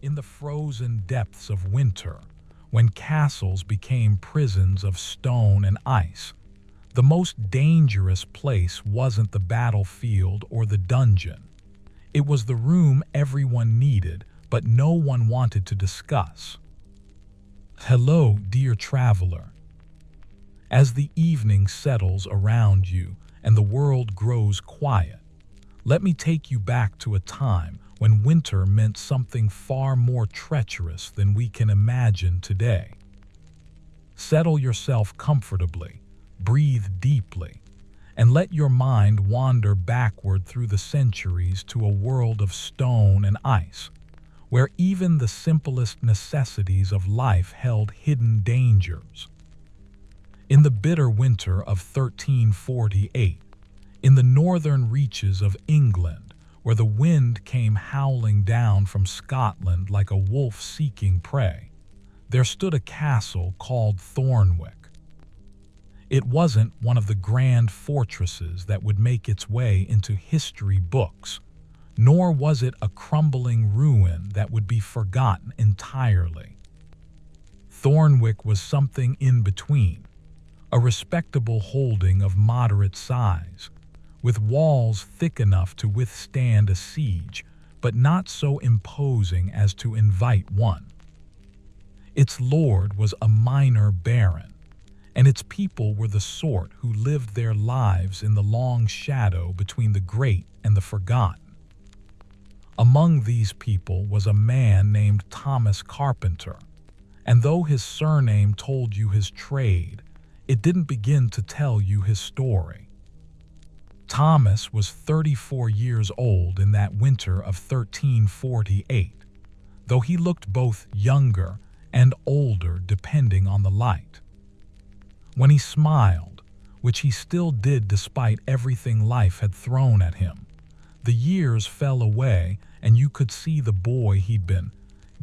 In the frozen depths of winter, when castles became prisons of stone and ice, the most dangerous place wasn't the battlefield or the dungeon. It was the room everyone needed, but no one wanted to discuss. Hello, dear traveler. As the evening settles around you and the world grows quiet, let me take you back to a time when winter meant something far more treacherous than we can imagine today. Settle yourself comfortably, breathe deeply, and let your mind wander backward through the centuries to a world of stone and ice, where even the simplest necessities of life held hidden dangers. In the bitter winter of 1348, in the northern reaches of England, where the wind came howling down from Scotland like a wolf seeking prey, there stood a castle called Thornwick. It wasn't one of the grand fortresses that would make its way into history books, nor was it a crumbling ruin that would be forgotten entirely. Thornwick was something in between, a respectable holding of moderate size, with walls thick enough to withstand a siege, but not so imposing as to invite one. Its lord was a minor baron, and its people were the sort who lived their lives in the long shadow between the great and the forgotten. Among these people was a man named Thomas Carpenter, and though his surname told you his trade, it didn't begin to tell you his story. Thomas was 34 years old in that winter of 1348, though he looked both younger and older depending on the light. When he smiled, which he still did despite everything life had thrown at him, the years fell away and you could see the boy he'd been,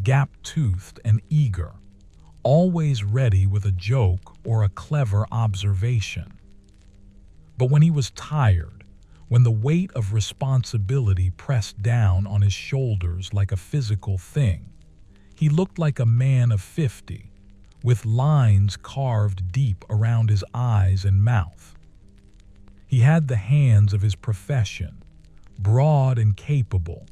gap-toothed and eager, always ready with a joke or a clever observation. But when he was tired, when the weight of responsibility pressed down on his shoulders like a physical thing, he looked like a man of 50, with lines carved deep around his eyes and mouth. He had the hands of his profession, broad and capable,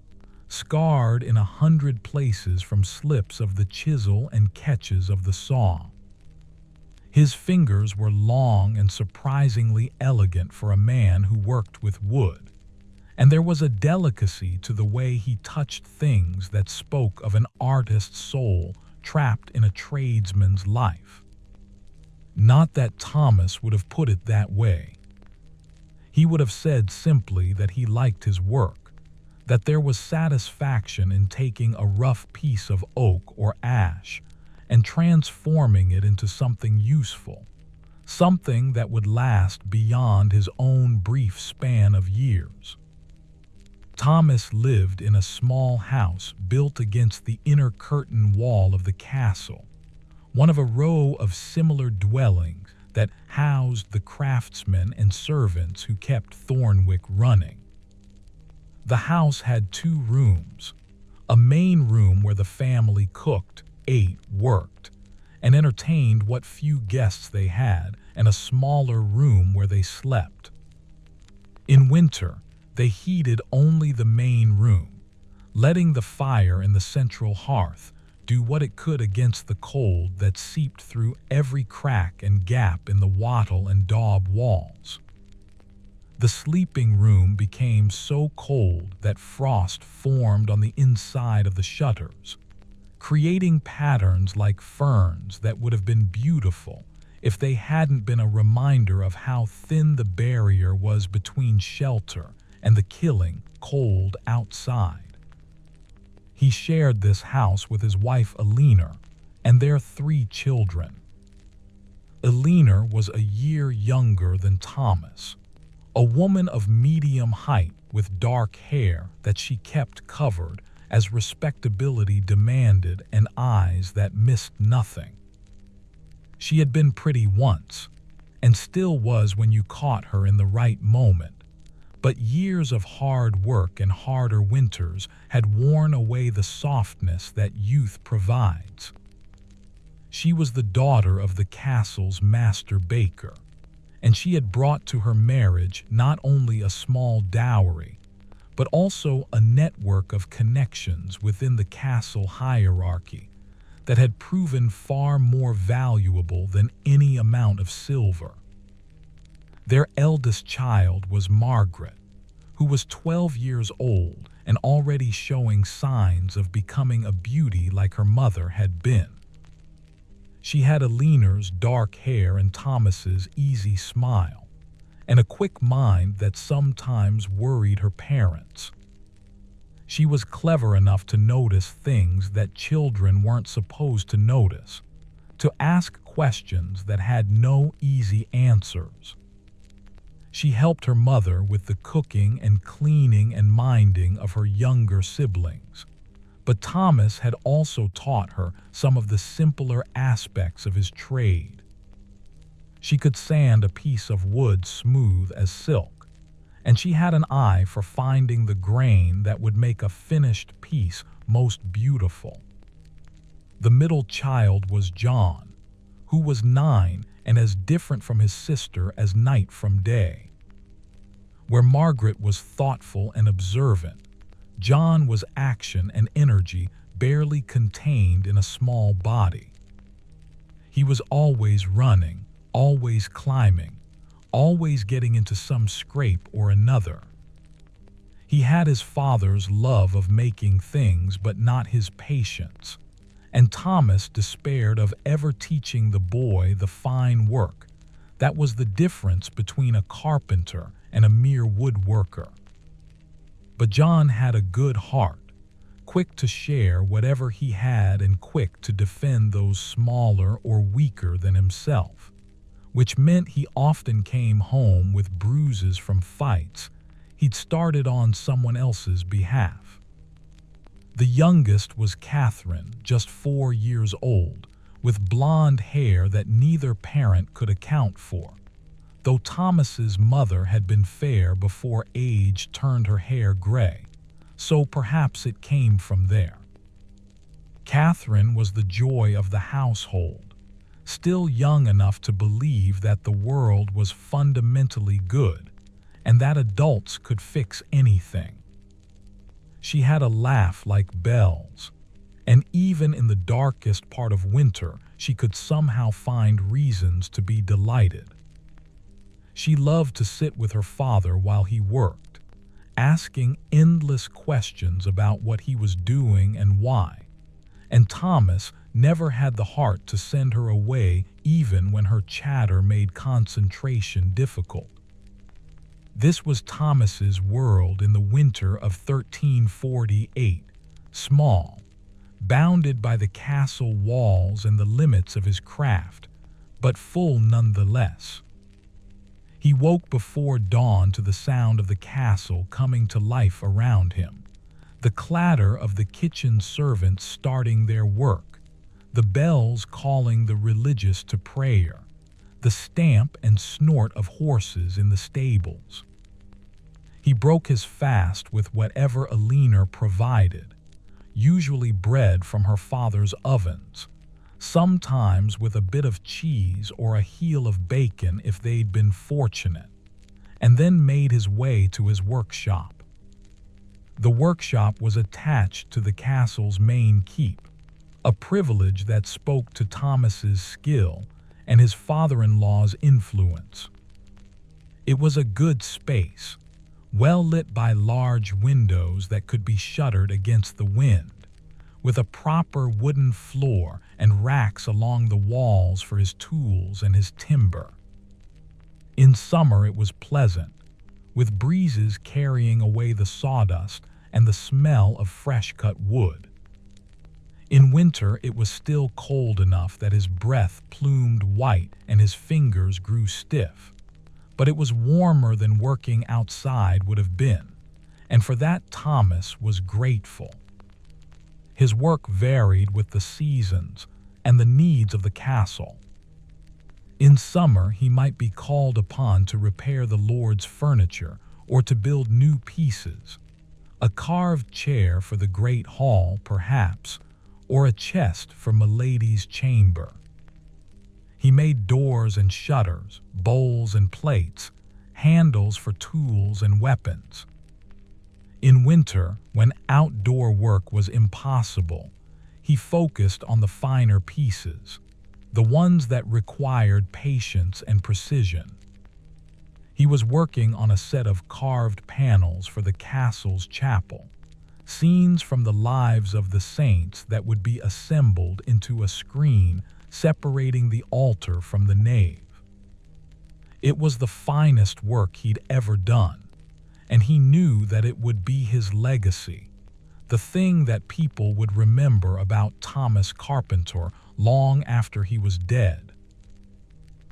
scarred in 100 places from slips of the chisel and catches of the saw. His fingers were long and surprisingly elegant for a man who worked with wood, and there was a delicacy to the way he touched things that spoke of an artist's soul trapped in a tradesman's life. Not that Thomas would have put it that way. He would have said simply that he liked his work, that there was satisfaction in taking a rough piece of oak or ash and transforming it into something useful, something that would last beyond his own brief span of years. Thomas lived in a small house built against the inner curtain wall of the castle, one of a row of similar dwellings that housed the craftsmen and servants who kept Thornwick running. The house had 2 rooms, a main room where the family cooked, ate, worked, and entertained what few guests they had, and a smaller room where they slept. In winter, they heated only the main room, letting the fire in the central hearth do what it could against the cold that seeped through every crack and gap in the wattle and daub walls. The sleeping room became so cold that frost formed on the inside of the shutters, creating patterns like ferns that would have been beautiful if they hadn't been a reminder of how thin the barrier was between shelter and the killing cold outside. He shared this house with his wife Eleanor and their 3 children. Eleanor was a year younger than Thomas, a woman of medium height with dark hair that she kept covered as respectability demanded and eyes that missed nothing. She had been pretty once, and still was when you caught her in the right moment, But years of hard work and harder winters had worn away the softness that youth provides. She was the daughter of the castle's master baker, and she had brought to her marriage not only a small dowry, but also a network of connections within the castle hierarchy that had proven far more valuable than any amount of silver. Their eldest child was Margaret, who was 12 years old and already showing signs of becoming a beauty like her mother had been. She had Eleanor's dark hair and Thomas's easy smile, and a quick mind that sometimes worried her parents. She was clever enough to notice things that children weren't supposed to notice, to ask questions that had no easy answers. She helped her mother with the cooking and cleaning and minding of her younger siblings, but Thomas had also taught her some of the simpler aspects of his trade. She could sand a piece of wood smooth as silk, and she had an eye for finding the grain that would make a finished piece most beautiful. The middle child was John, who was 9 and as different from his sister as night from day. Where Margaret was thoughtful and observant, John was action and energy barely contained in a small body. He was always running, always climbing, always getting into some scrape or another. He had his father's love of making things but not his patience, and Thomas despaired of ever teaching the boy the fine work that was the difference between a carpenter and a mere woodworker. But John had a good heart, quick to share whatever he had and quick to defend those smaller or weaker than himself, which meant he often came home with bruises from fights he'd started on someone else's behalf. The youngest was Catherine, just 4 years old, with blonde hair that neither parent could account for, though Thomas's mother had been fair before age turned her hair gray, so perhaps it came from there. Catherine was the joy of the household, still young enough to believe that the world was fundamentally good and that adults could fix anything. She had a laugh like bells, and even in the darkest part of winter, she could somehow find reasons to be delighted. She loved to sit with her father while he worked, asking endless questions about what he was doing and why, and Thomas never had the heart to send her away even when her chatter made concentration difficult. This was Thomas's world in the winter of 1348, small, bounded by the castle walls and the limits of his craft, but full nonetheless. He woke before dawn to the sound of the castle coming to life around him, the clatter of the kitchen servants starting their work, the bells calling the religious to prayer, the stamp and snort of horses in the stables. He broke his fast with whatever Eleanor provided, usually bread from her father's ovens, sometimes with a bit of cheese or a heel of bacon if they'd been fortunate, and then made his way to his workshop. The workshop was attached to the castle's main keep, a privilege that spoke to Thomas's skill and his father-in-law's influence. It was a good space, well lit by large windows that could be shuttered against the wind, with a proper wooden floor and racks along the walls for his tools and his timber. In summer it was pleasant, with breezes carrying away the sawdust and the smell of fresh-cut wood. In winter it was still cold enough that his breath plumed white and his fingers grew stiff, but it was warmer than working outside would have been, and for that Thomas was grateful. His work varied with the seasons and the needs of the castle. In summer he might be called upon to repair the lord's furniture or to build new pieces. A carved chair for the great hall, perhaps, or a chest for Milady's chamber. He made doors and shutters, bowls and plates, handles for tools and weapons. In winter, when outdoor work was impossible, he focused on the finer pieces, the ones that required patience and precision. He was working on a set of carved panels for the castle's chapel, scenes from the lives of the saints that would be assembled into a screen separating the altar from the nave. It was the finest work he'd ever done, and he knew that it would be his legacy, the thing that people would remember about Thomas Carpenter long after he was dead.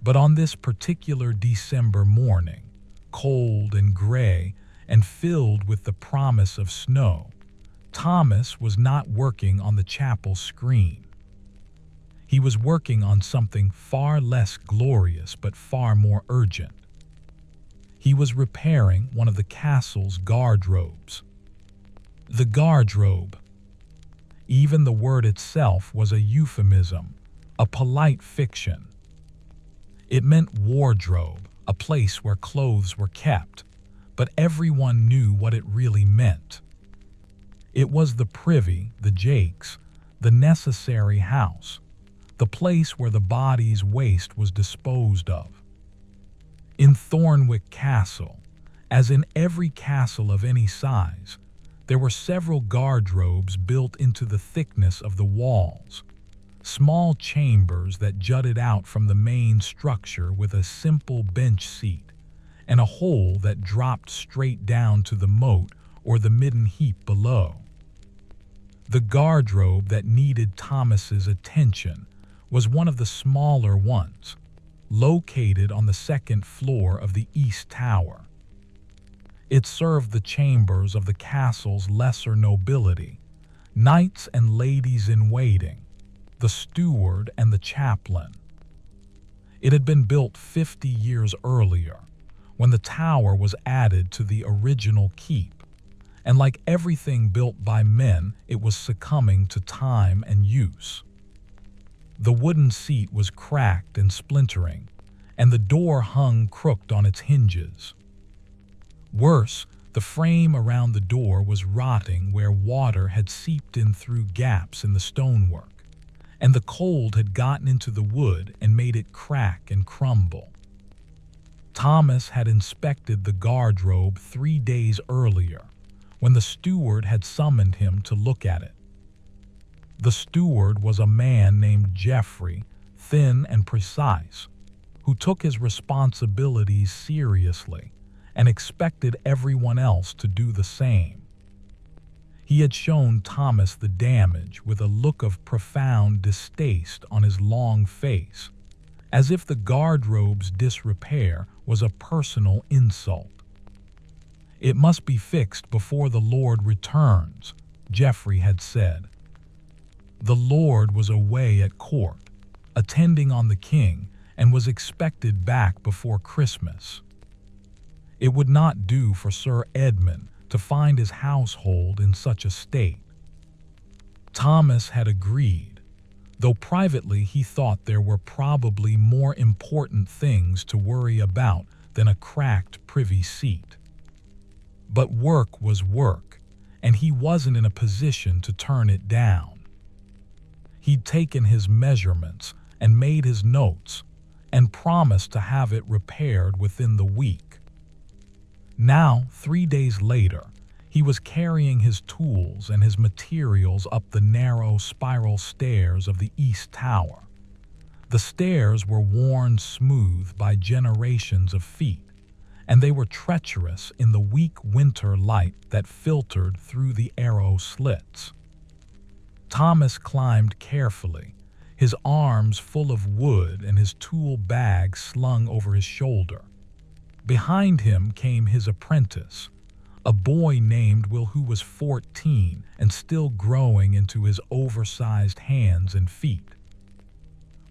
But on this particular December morning, cold and gray and filled with the promise of snow, Thomas was not working on the chapel screen. He was working on something far less glorious but far more urgent. He was repairing one of the castle's garderobes. The garderobe. Even the word itself was a euphemism, a polite fiction. It meant wardrobe, a place where clothes were kept, but everyone knew what it really meant. It was the privy, the jakes, the necessary house, the place where the body's waste was disposed of. In Thornwick Castle, as in every castle of any size, there were several garderobes built into the thickness of the walls, small chambers that jutted out from the main structure with a simple bench seat, and a hole that dropped straight down to the moat or the midden heap below. The garderobe that needed Thomas's attention was one of the smaller ones, located on the second floor of the east tower. It served the chambers of the castle's lesser nobility, knights and ladies in waiting, the steward and the chaplain. It had been built 50 years earlier, when the tower was added to the original keep, and like everything built by men, it was succumbing to time and use. The wooden seat was cracked and splintering, and the door hung crooked on its hinges. Worse, the frame around the door was rotting where water had seeped in through gaps in the stonework, and the cold had gotten into the wood and made it crack and crumble. Thomas had inspected the garderobe 3 days earlier, when the steward had summoned him to look at it. The steward was a man named Geoffrey, thin and precise, who took his responsibilities seriously and expected everyone else to do the same. He had shown Thomas the damage with a look of profound distaste on his long face, as if the garderobe's disrepair was a personal insult. "It must be fixed before the Lord returns," Geoffrey had said. The Lord was away at court, attending on the king, and was expected back before Christmas. It would not do for Sir Edmund to find his household in such a state. Thomas had agreed, though privately he thought there were probably more important things to worry about than a cracked privy seat. But work was work, and he wasn't in a position to turn it down. He'd taken his measurements and made his notes, and promised to have it repaired within the week. Now, 3 days later, he was carrying his tools and his materials up the narrow spiral stairs of the east tower. The stairs were worn smooth by generations of feet, and they were treacherous in the weak winter light that filtered through the arrow slits. Thomas climbed carefully, his arms full of wood and his tool bag slung over his shoulder. Behind him came his apprentice, a boy named Will who was 14 and still growing into his oversized hands and feet.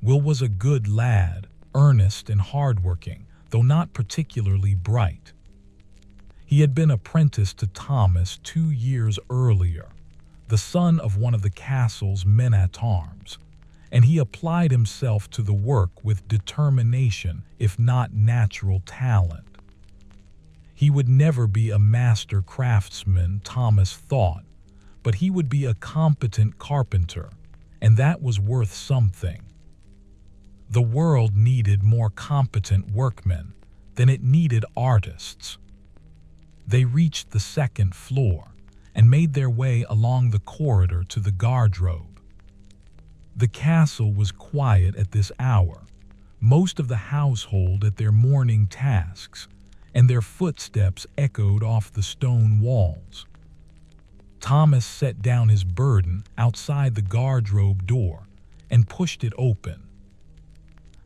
Will was a good lad, earnest and hardworking, though not particularly bright. He had been apprenticed to Thomas 2 years earlier, the son of one of the castle's men-at-arms, and he applied himself to the work with determination, if not natural talent. He would never be a master craftsman, Thomas thought, but he would be a competent carpenter, and that was worth something. The world needed more competent workmen than it needed artists. They reached the second floor and made their way along the corridor to the garderobe. The castle was quiet at this hour, most of the household at their morning tasks, and their footsteps echoed off the stone walls. Thomas set down his burden outside the garderobe door and pushed it open.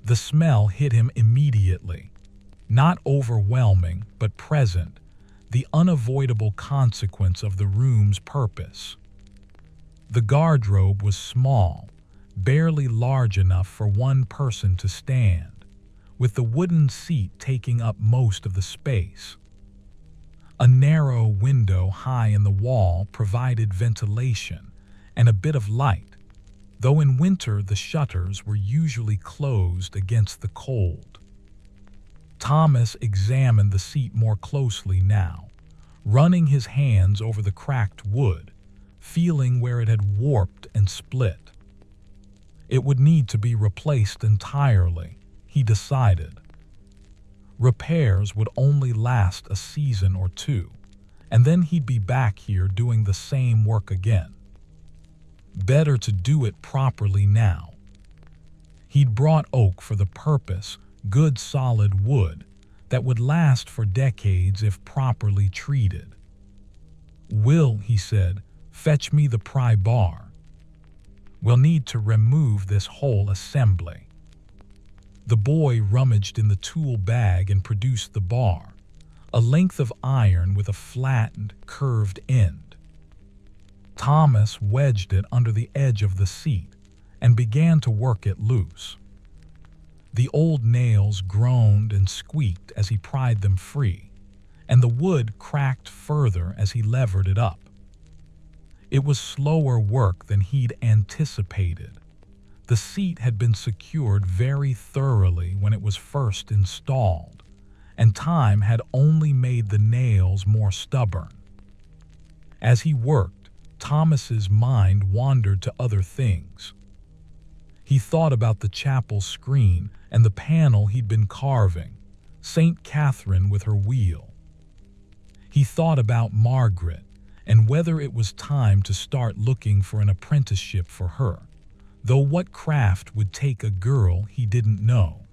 The smell hit him immediately, not overwhelming but present, the unavoidable consequence of the room's purpose. The garderobe was small, barely large enough for one person to stand, with the wooden seat taking up most of the space. A narrow window high in the wall provided ventilation and a bit of light, though in winter the shutters were usually closed against the cold. Thomas examined the seat more closely now, running his hands over the cracked wood, feeling where it had warped and split. It would need to be replaced entirely, he decided. Repairs would only last a season or two, and then he'd be back here doing the same work again. Better to do it properly now. He'd brought oak for the purpose, good solid wood that would last for decades if properly treated. "Will," he said, "fetch me the pry bar. We'll need to remove this whole assembly." The boy rummaged in the tool bag and produced the bar, a length of iron with a flattened, curved end. Thomas wedged it under the edge of the seat and began to work it loose. The old nails groaned and squeaked as he pried them free, and the wood cracked further as he levered it up. It was slower work than he'd anticipated. The seat had been secured very thoroughly when it was first installed, and time had only made the nails more stubborn. As he worked, Thomas's mind wandered to other things. He thought about the chapel screen and the panel he'd been carving, St. Catherine with her wheel. He thought about Margaret and whether it was time to start looking for an apprenticeship for her, though what craft would take a girl he didn't know.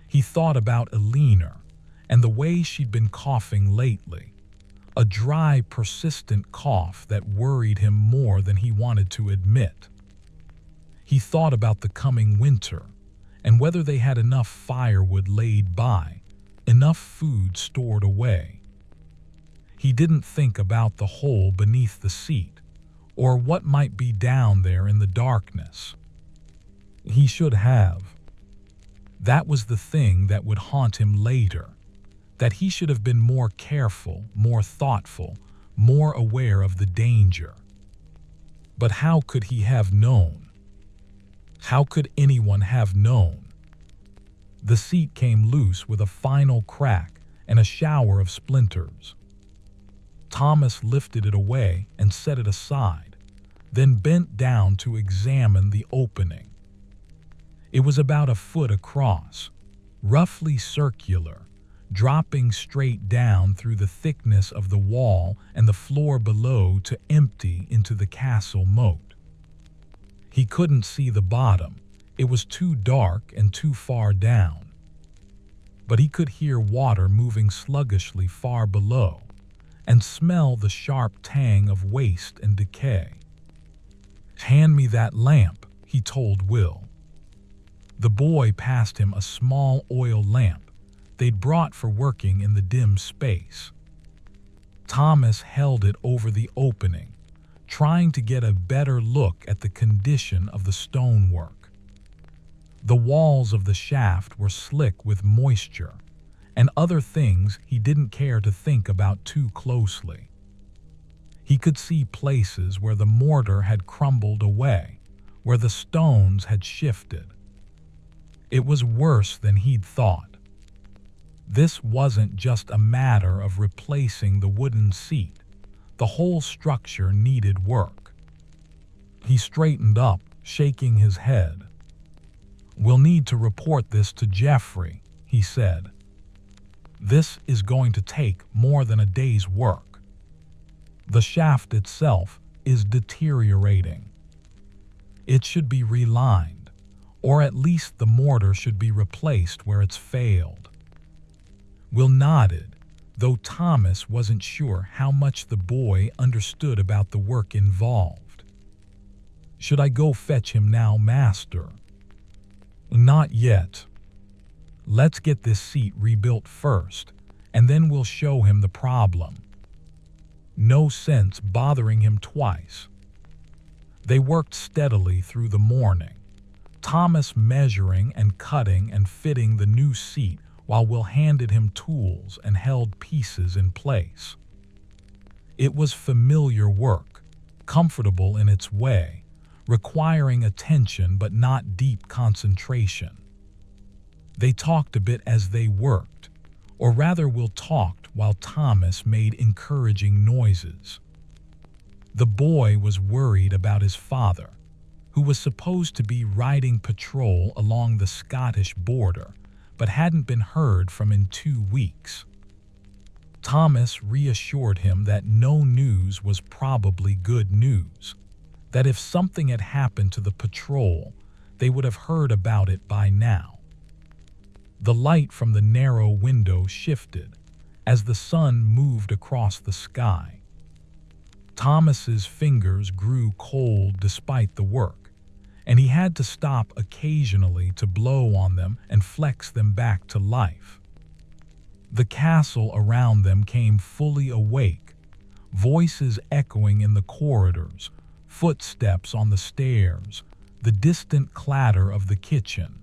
He thought about Elena and the way she'd been coughing lately, a dry, persistent cough that worried him more than he wanted to admit. He thought about the coming winter and whether they had enough firewood laid by, enough food stored away. He didn't think about the hole beneath the seat or what might be down there in the darkness. He should have. That was the thing that would haunt him later, that he should have been more careful, more thoughtful, more aware of the danger. But how could he have known? How could anyone have known? The seat came loose with a final crack and a shower of splinters. Thomas lifted it away and set it aside, then bent down to examine the opening. It was about a foot across, roughly circular, dropping straight down through the thickness of the wall and the floor below to empty into the castle moat. He couldn't see the bottom. It was too dark and too far down. But he could hear water moving sluggishly far below and smell the sharp tang of waste and decay. "Hand me that lamp," he told Will. The boy passed him a small oil lamp they'd brought for working in the dim space. Thomas held it over the opening, trying to get a better look at the condition of the stonework. The walls of the shaft were slick with moisture, and other things he didn't care to think about too closely. He could see places where the mortar had crumbled away, where the stones had shifted. It was worse than he'd thought. This wasn't just a matter of replacing the wooden seat. The whole structure needed work. He straightened up, shaking his head. "We'll need to report this to Jeffrey," he said. "This is going to take more than a day's work. The shaft itself is deteriorating. It should be relined, or at least the mortar should be replaced where it's failed." Will nodded, though Thomas wasn't sure how much the boy understood about the work involved. "Should I go fetch him now, master?" "Not yet. Let's get this seat rebuilt first, and then we'll show him the problem. No sense bothering him twice." They worked steadily through the morning, Thomas measuring and cutting and fitting the new seat while Will handed him tools and held pieces in place. It was familiar work, comfortable in its way, requiring attention but not deep concentration. They talked a bit as they worked, or rather Will talked while Thomas made encouraging noises. The boy was worried about his father, who was supposed to be riding patrol along the Scottish border, but hadn't been heard from in 2 weeks. Thomas reassured him that no news was probably good news, that if something had happened to the patrol, they would have heard about it by now. The light from the narrow window shifted as the sun moved across the sky. Thomas's fingers grew cold despite the work, and he had to stop occasionally to blow on them and flex them back to life. The castle around them came fully awake, voices echoing in the corridors, footsteps on the stairs, the distant clatter of the kitchen.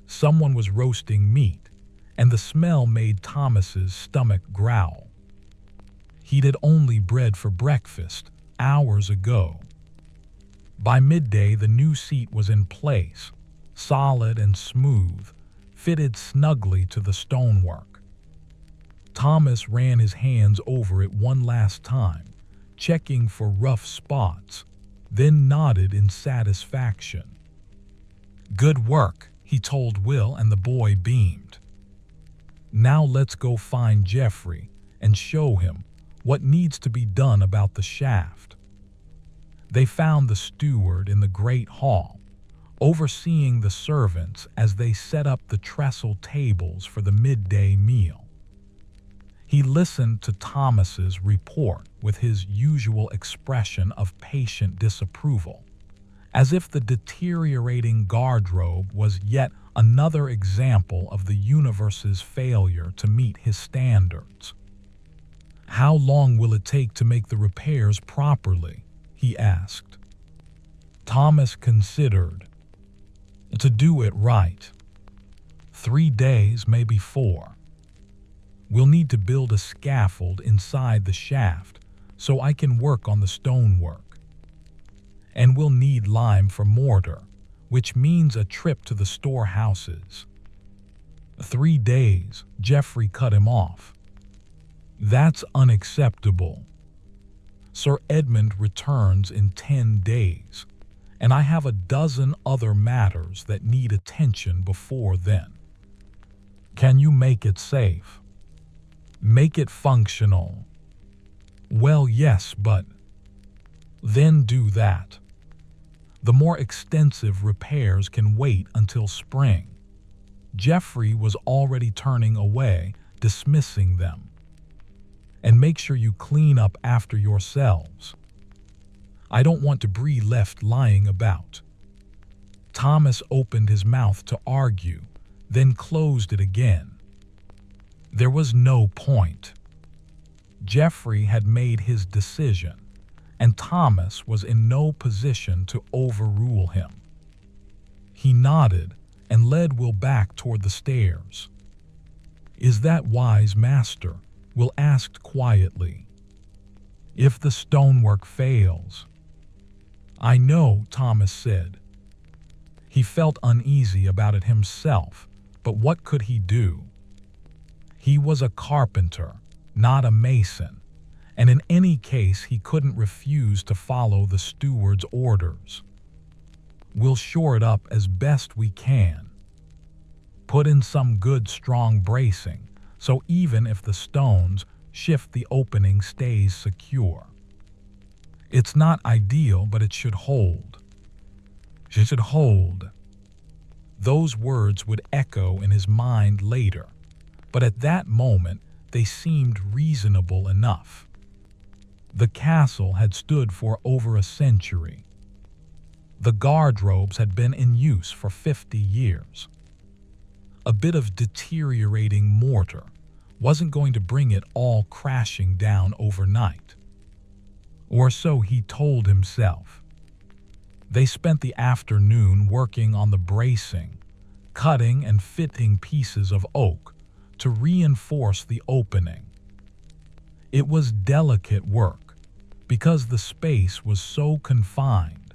Someone was roasting meat, and the smell made Thomas's stomach growl. He'd had only bread for breakfast hours ago. By midday, the new seat was in place, solid and smooth, fitted snugly to the stonework. Thomas ran his hands over it one last time, checking for rough spots, then nodded in satisfaction. "Good work," he told Will, and the boy beamed. "Now let's go find Jeffrey and show him what needs to be done about the shaft." They found the steward in the great hall, overseeing the servants as they set up the trestle tables for the midday meal. He listened to Thomas's report with his usual expression of patient disapproval, as if the deteriorating garderobe was yet another example of the universe's failure to meet his standards. "How long will it take to make the repairs properly?" he asked. Thomas considered. "To do it right, 3 days, maybe 4. We'll need to build a scaffold inside the shaft so I can work on the stonework. And we'll need lime for mortar, which means a trip to the storehouses." 3 days, Jeffrey cut him off. "That's unacceptable. Sir Edmund returns in 10 days, and I have a dozen other matters that need attention before then. Can you make it safe? Make it functional?" "Well, yes, but..." "Then do that. The more extensive repairs can wait until spring." Jeffrey was already turning away, dismissing them. "And make sure you clean up after yourselves. I don't want debris left lying about." Thomas opened his mouth to argue, then closed it again. There was no point. Jeffrey had made his decision, and Thomas was in no position to overrule him. He nodded and led Will back toward the stairs. "Is that wise, master?" Will asked quietly. "If the stonework fails." "I know," Thomas said. He felt uneasy about it himself, but what could he do? He was a carpenter, not a mason, and in any case he couldn't refuse to follow the steward's orders. "We'll shore it up as best we can. Put in some good strong bracing, so even if the stones shift the opening stays secure. It's not ideal, but it should hold. It should hold." Those words would echo in his mind later, but at that moment they seemed reasonable enough. The castle had stood for over a century. The garderobes had been in use for 50 years. A bit of deteriorating mortar wasn't going to bring it all crashing down overnight. Or so he told himself. They spent the afternoon working on the bracing, cutting and fitting pieces of oak to reinforce the opening. It was delicate work because the space was so confined,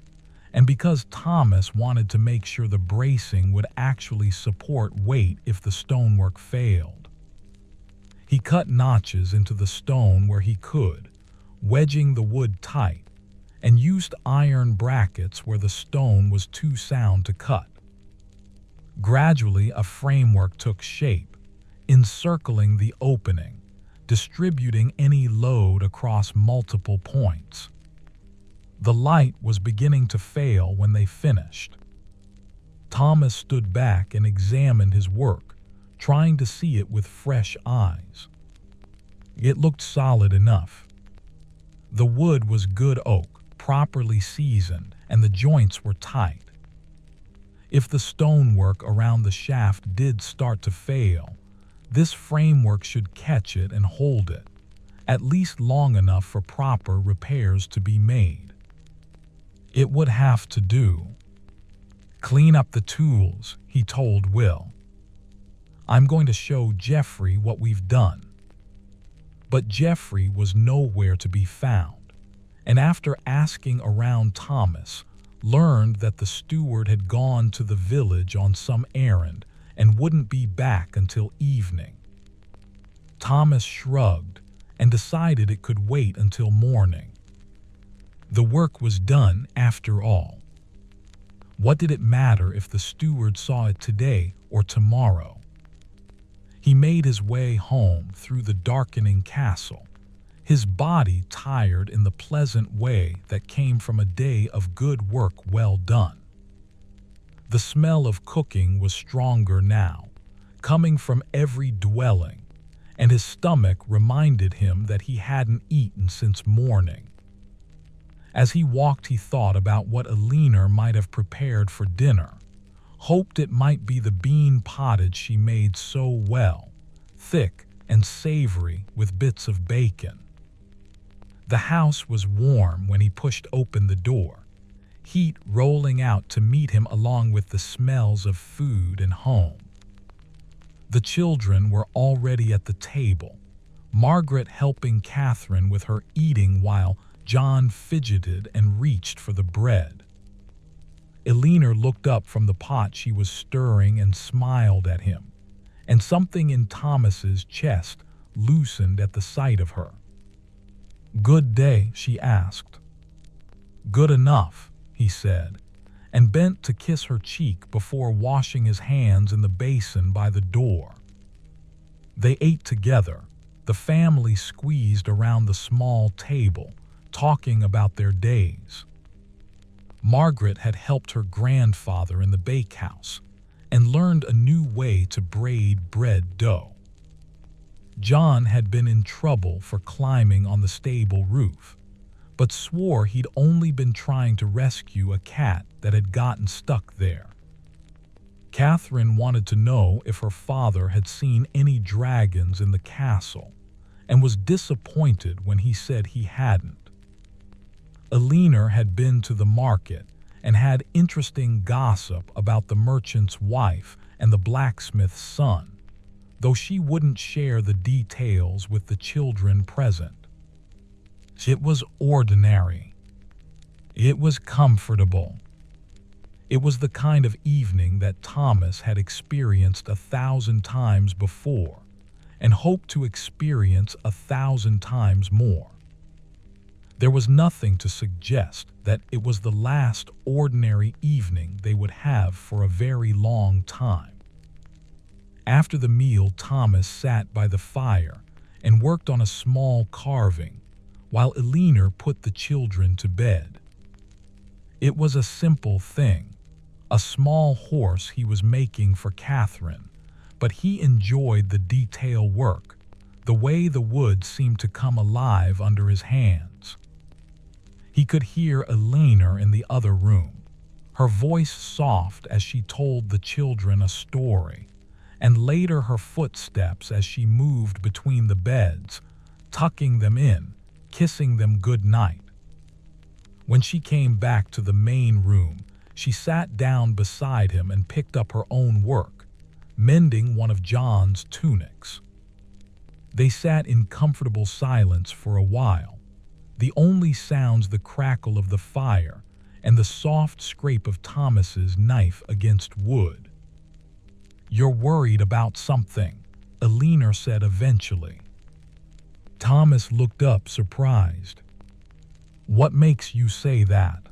and because Thomas wanted to make sure the bracing would actually support weight if the stonework failed. He cut notches into the stone where he could, wedging the wood tight, and used iron brackets where the stone was too sound to cut. Gradually, a framework took shape, encircling the opening, distributing any load across multiple points. The light was beginning to fail when they finished. Thomas stood back and examined his work, trying to see it with fresh eyes. It looked solid enough. The wood was good oak, properly seasoned, and the joints were tight. If the stonework around the shaft did start to fail, this framework should catch it and hold it, at least long enough for proper repairs to be made. It would have to do. "Clean up the tools," he told Will. "I'm going to show Jeffrey what we've done." But Jeffrey was nowhere to be found, and after asking around, Thomas learned that the steward had gone to the village on some errand and wouldn't be back until evening. Thomas shrugged and decided it could wait until morning. The work was done after all. What did it matter if the steward saw it today or tomorrow? He made his way home through the darkening castle, his body tired in the pleasant way that came from a day of good work well done. The smell of cooking was stronger now, coming from every dwelling, and his stomach reminded him that he hadn't eaten since morning. As he walked, he thought about what Alina might have prepared for dinner, hoped it might be the bean pottage she made so well, thick and savory with bits of bacon. The house was warm when he pushed open the door, heat rolling out to meet him along with the smells of food and home. The children were already at the table, Margaret helping Catherine with her eating while John fidgeted and reached for the bread. Alina looked up from the pot she was stirring and smiled at him, and something in Thomas's chest loosened at the sight of her. "Good day?" she asked. "Good enough," he said, and bent to kiss her cheek before washing his hands in the basin by the door. They ate together, the family squeezed around the small table, talking about their days. Margaret had helped her grandfather in the bakehouse and learned a new way to braid bread dough. John had been in trouble for climbing on the stable roof, but swore he'd only been trying to rescue a cat that had gotten stuck there. Catherine wanted to know if her father had seen any dragons in the castle, and was disappointed when he said he hadn't. Alina had been to the market and had interesting gossip about the merchant's wife and the blacksmith's son, though she wouldn't share the details with the children present. It was ordinary. It was comfortable. It was the kind of evening that Thomas had experienced 1,000 times before and hoped to experience 1,000 times more. There was nothing to suggest that it was the last ordinary evening they would have for a very long time. After the meal, Thomas sat by the fire and worked on a small carving, while Eleanor put the children to bed. It was a simple thing, a small horse he was making for Catherine, but he enjoyed the detail work, the way the wood seemed to come alive under his hands. He could hear Eleanor in the other room, her voice soft as she told the children a story, and later her footsteps as she moved between the beds, tucking them in, kissing them good night. When she came back to the main room, she sat down beside him and picked up her own work, mending one of John's tunics. They sat in comfortable silence for a while, the only sounds the crackle of the fire and the soft scrape of Thomas's knife against wood. "You're worried about something," Eleanor said eventually. Thomas looked up, surprised. "What makes you say that?"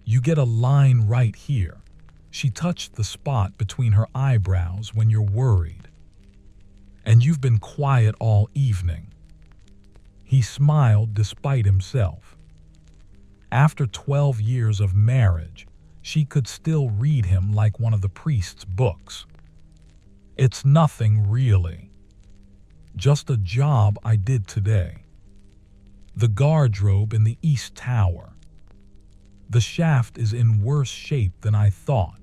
"You get a line right here." She touched the spot between her eyebrows when you're worried. "And you've been quiet all evening." He smiled despite himself. After 12 years of marriage, she could still read him like one of the priest's books. "It's nothing really. Just a job I did today. The garderobe in the East Tower. The shaft is in worse shape than I thought,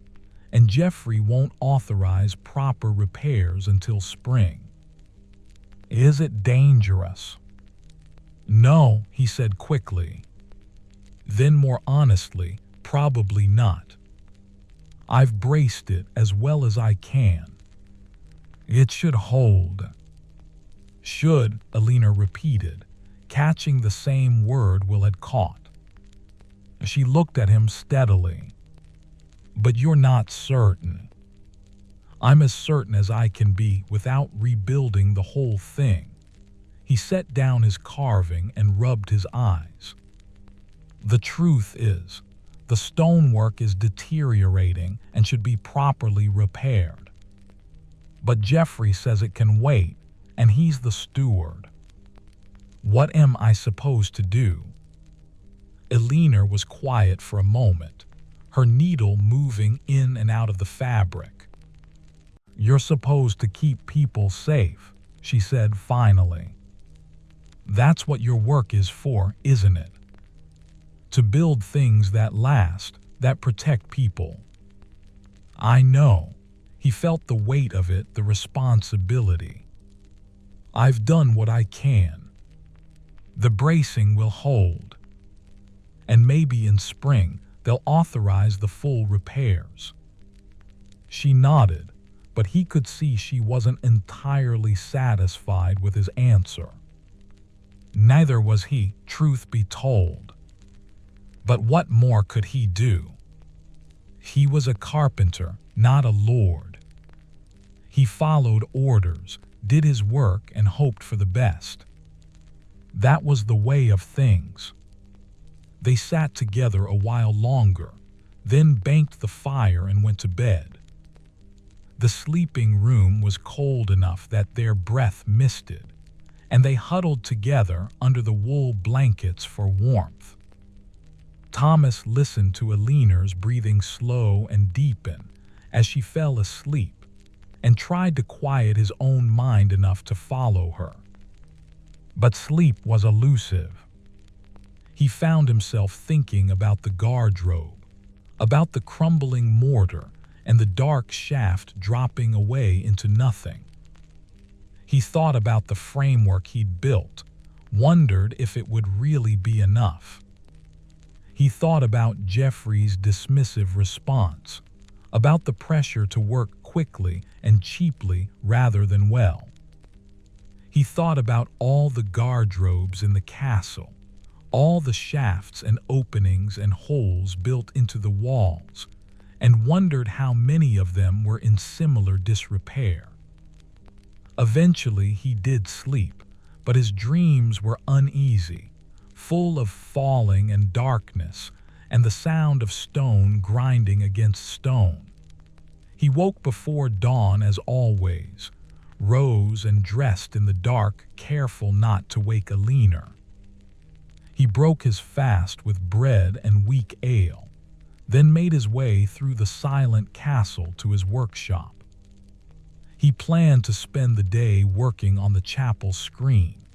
and Jeffrey won't authorize proper repairs until spring." "Is it dangerous?" "No," he said quickly. Then more honestly, "Probably not. I've braced it as well as I can. It should hold." "Should," Eleanor repeated, catching the same word Will had caught. She looked at him steadily. "But you're not certain." "I'm as certain as I can be without rebuilding the whole thing." He set down his carving and rubbed his eyes. "The truth is, the stonework is deteriorating and should be properly repaired. But Jeffrey says it can wait, and he's the steward. What am I supposed to do?" Eleanor was quiet for a moment, her needle moving in and out of the fabric. "You're supposed to keep people safe," she said finally. "That's what your work is for, isn't it? To build things that last, that protect people." "I know." He felt the weight of it, the responsibility. "I've done what I can. The bracing will hold. And maybe in spring they'll authorize the full repairs." She nodded, but he could see she wasn't entirely satisfied with his answer. Neither was he, truth be told. But what more could he do? He was a carpenter, not a lord. He followed orders, did his work, and hoped for the best. That was the way of things. They sat together a while longer, then banked the fire and went to bed. The sleeping room was cold enough that their breath misted, and they huddled together under the wool blankets for warmth. Thomas listened to Eleanor's breathing slow and deepen as she fell asleep, and tried to quiet his own mind enough to follow her. But sleep was elusive. He found himself thinking about the garderobe, about the crumbling mortar and the dark shaft dropping away into nothing. He thought about the framework he'd built, wondered if it would really be enough. He thought about Jeffrey's dismissive response, about the pressure to work quickly and cheaply rather than well. He thought about all the guardrobes in the castle, all the shafts and openings and holes built into the walls, and wondered how many of them were in similar disrepair. Eventually he did sleep, but his dreams were uneasy, full of falling and darkness, and the sound of stone grinding against stone. He woke before dawn as always, rose and dressed in the dark, careful not to wake Alina. He broke his fast with bread and weak ale, then made his way through the silent castle to his workshop. He planned to spend the day working on the chapel screen,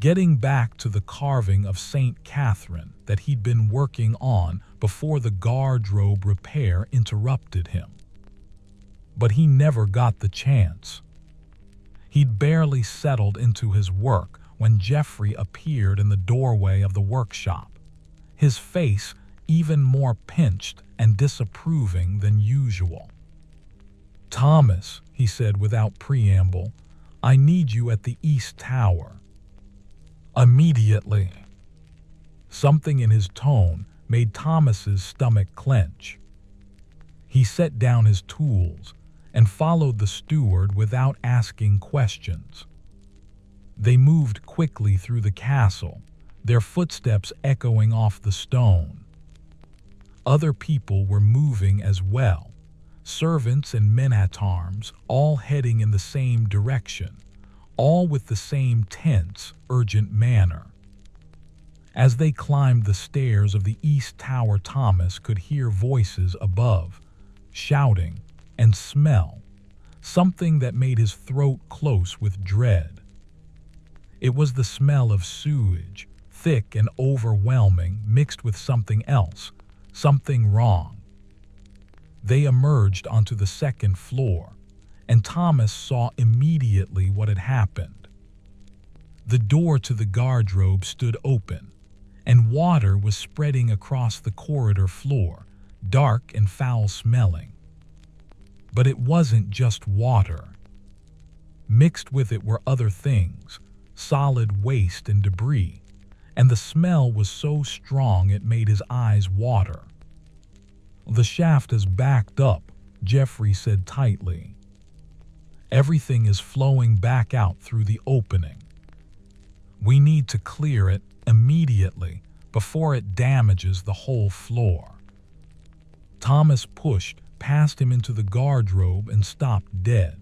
getting back to the carving of St. Catherine that he'd been working on before the garderobe repair interrupted him. But he never got the chance. He'd barely settled into his work when Geoffrey appeared in the doorway of the workshop, his face even more pinched and disapproving than usual. "Thomas," he said without preamble, "I need you at the East Tower." "Immediately." Something in his tone made Thomas's stomach clench. He set down his tools and followed the steward without asking questions. They moved quickly through the castle, their footsteps echoing off the stone. Other people were moving as well, servants and men-at-arms, all heading in the same direction, all with the same tense, urgent manner. As they climbed the stairs of the East Tower, Thomas could hear voices above, shouting, and smell, something that made his throat close with dread. It was the smell of sewage, thick and overwhelming, mixed with something else, something wrong. They emerged onto the second floor, and Thomas saw immediately what had happened. The door to the garderobe stood open, and water was spreading across the corridor floor, dark and foul-smelling. But it wasn't just water. Mixed with it were other things, solid waste and debris, and the smell was so strong it made his eyes water. "The shaft is backed up," Geoffrey said tightly. "Everything is flowing back out through the opening. We need to clear it immediately before it damages the whole floor." Thomas pushed past him into the garderobe and stopped dead.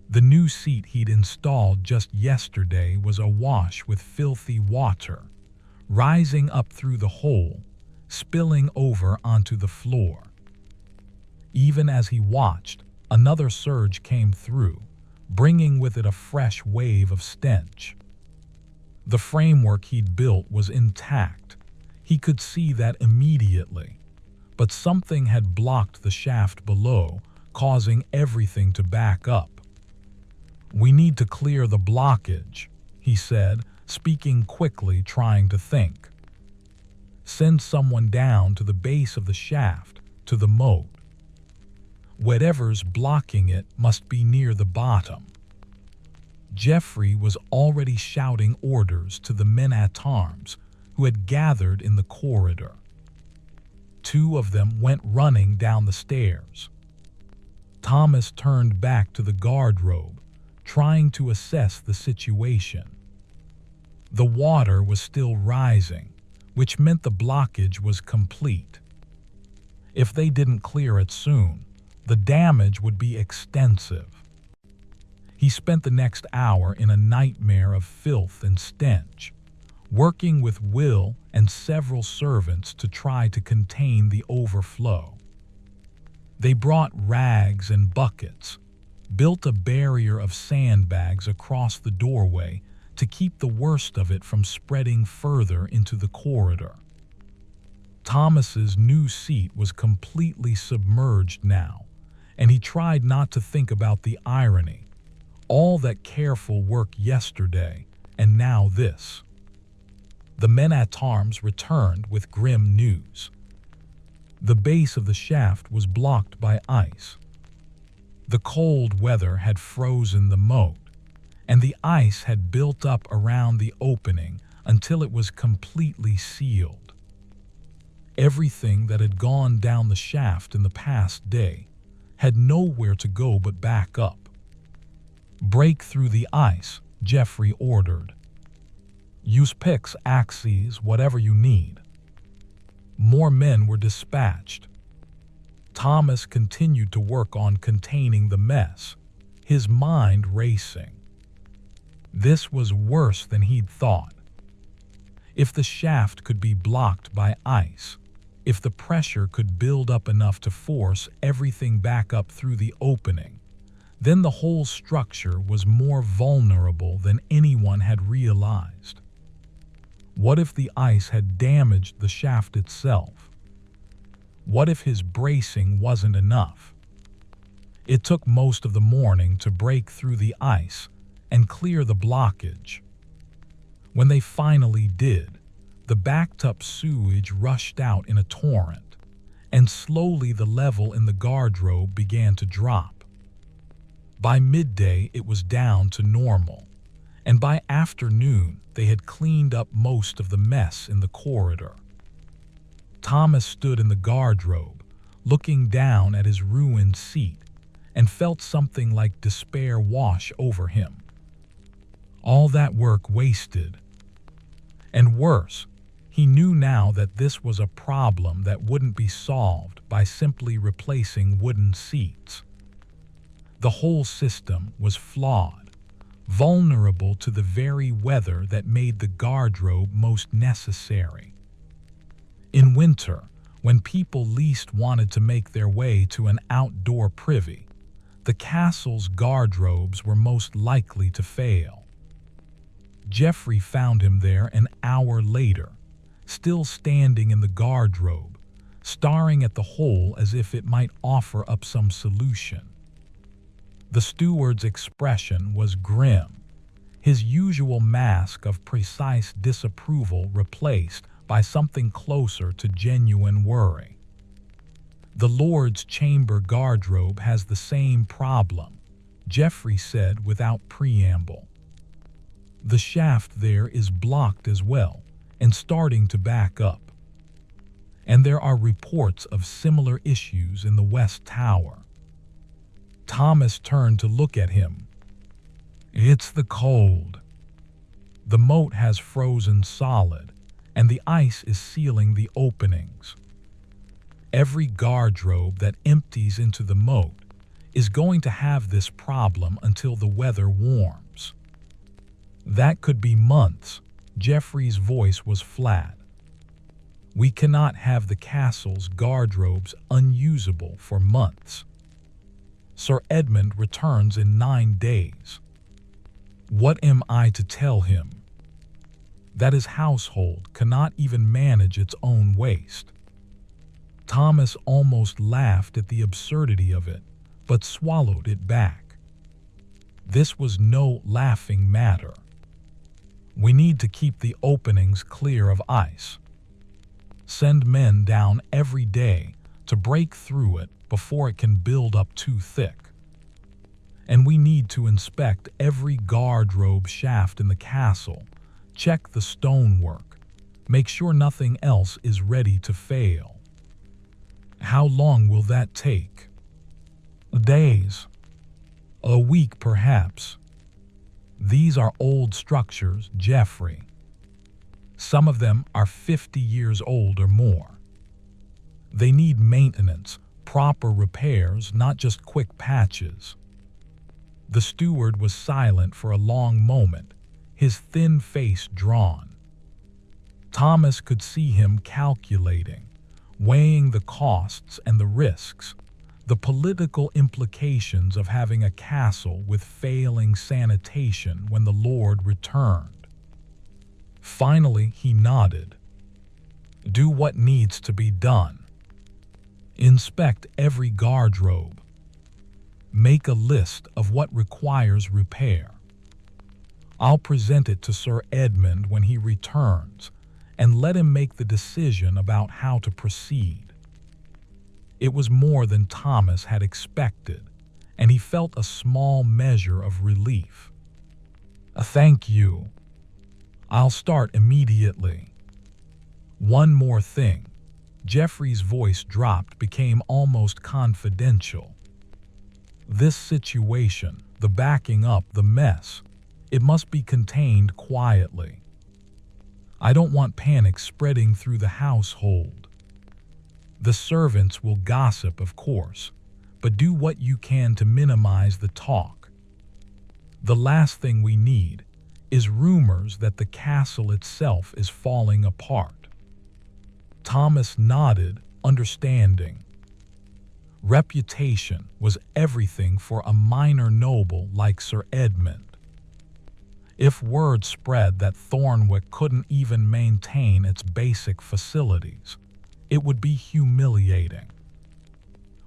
The new seat he'd installed just yesterday was awash with filthy water, rising up through the hole, spilling over onto the floor. Even as he watched, another surge came through, bringing with it a fresh wave of stench. The framework he'd built was intact. He could see that immediately, but something had blocked the shaft below, causing everything to back up. "We need to clear the blockage," he said, speaking quickly, trying to think. "Send someone down to the base of the shaft, to the moat. Whatever's blocking it must be near the bottom." Geoffrey was already shouting orders to the men-at-arms who had gathered in the corridor. Two of them went running down the stairs. Thomas turned back to the garderobe, trying to assess the situation. The water was still rising, which meant the blockage was complete. If they didn't clear it soon, the damage would be extensive. He spent the next hour in a nightmare of filth and stench, working with Will and several servants to try to contain the overflow. They brought rags and buckets, built a barrier of sandbags across the doorway to keep the worst of it from spreading further into the corridor. Thomas's new seat was completely submerged now, and he tried not to think about the irony. All that careful work yesterday, and now this. The men-at-arms returned with grim news. The base of the shaft was blocked by ice. The cold weather had frozen the moat, and the ice had built up around the opening until it was completely sealed. Everything that had gone down the shaft in the past day had nowhere to go but back up. "Break through the ice," Jeffrey ordered. "Use picks, axes, whatever you need." More men were dispatched. Thomas continued to work on containing the mess, his mind racing. This was worse than he'd thought. If the shaft could be blocked by ice, if the pressure could build up enough to force everything back up through the opening, then the whole structure was more vulnerable than anyone had realized. What if the ice had damaged the shaft itself? What if his bracing wasn't enough? It took most of the morning to break through the ice and clear the blockage. When they finally did, the backed-up sewage rushed out in a torrent, and slowly the level in the garderobe began to drop. By midday, it was down to normal, and by afternoon, they had cleaned up most of the mess in the corridor. Thomas stood in the garderobe, looking down at his ruined seat, and felt something like despair wash over him. All that work wasted. And worse, he knew now that this was a problem that wouldn't be solved by simply replacing wooden seats. The whole system was flawed, vulnerable to the very weather that made the garderobe most necessary. In winter, when people least wanted to make their way to an outdoor privy, the castle's garderobes were most likely to fail. Jeffrey found him there an hour later, still standing in the garderobe, staring at the hole as if it might offer up some solution. The steward's expression was grim, his usual mask of precise disapproval replaced by something closer to genuine worry. "The Lord's chamber garderobe has the same problem," Jeffrey said without preamble. "The shaft there is blocked as well and starting to back up. And there are reports of similar issues in the West Tower." Thomas turned to look at him. "It's the cold. The moat has frozen solid, and the ice is sealing the openings. Every garderobe that empties into the moat is going to have this problem until the weather warms." "That could be months." Jeffrey's voice was flat. "We cannot have the castle's garderobes unusable for months. Sir Edmund returns in 9 days. What am I to tell him? That his household cannot even manage its own waste?" Thomas almost laughed at the absurdity of it, but swallowed it back. This was no laughing matter. "We need to keep the openings clear of ice. Send men down every day to break through it before it can build up too thick. And we need to inspect every garderobe shaft in the castle, check the stonework, make sure nothing else is ready to fail." "How long will that take?" "Days. A week, perhaps. These are old structures, Jeffrey. Some of them are 50 years old or more. They need maintenance, proper repairs, not just quick patches." The steward was silent for a long moment, his thin face drawn. Thomas could see him calculating, weighing the costs and the risks, the political implications of having a castle with failing sanitation when the Lord returned. Finally, he nodded. "Do what needs to be done. Inspect every garderobe. Make a list of what requires repair. I'll present it to Sir Edmund when he returns, and let him make the decision about how to proceed." It was more than Thomas had expected, and he felt a small measure of relief. Thank you. I'll start immediately. One more thing. Jeffrey's voice dropped, became almost confidential. This situation, the backing up, the mess, it must be contained quietly. I don't want panic spreading through the household. The servants will gossip, of course, but do what you can to minimize the talk. The last thing we need is rumors that the castle itself is falling apart. Thomas nodded, understanding. Reputation was everything for a minor noble like Sir Edmund. If word spread that Thornwick couldn't even maintain its basic facilities, it would be humiliating.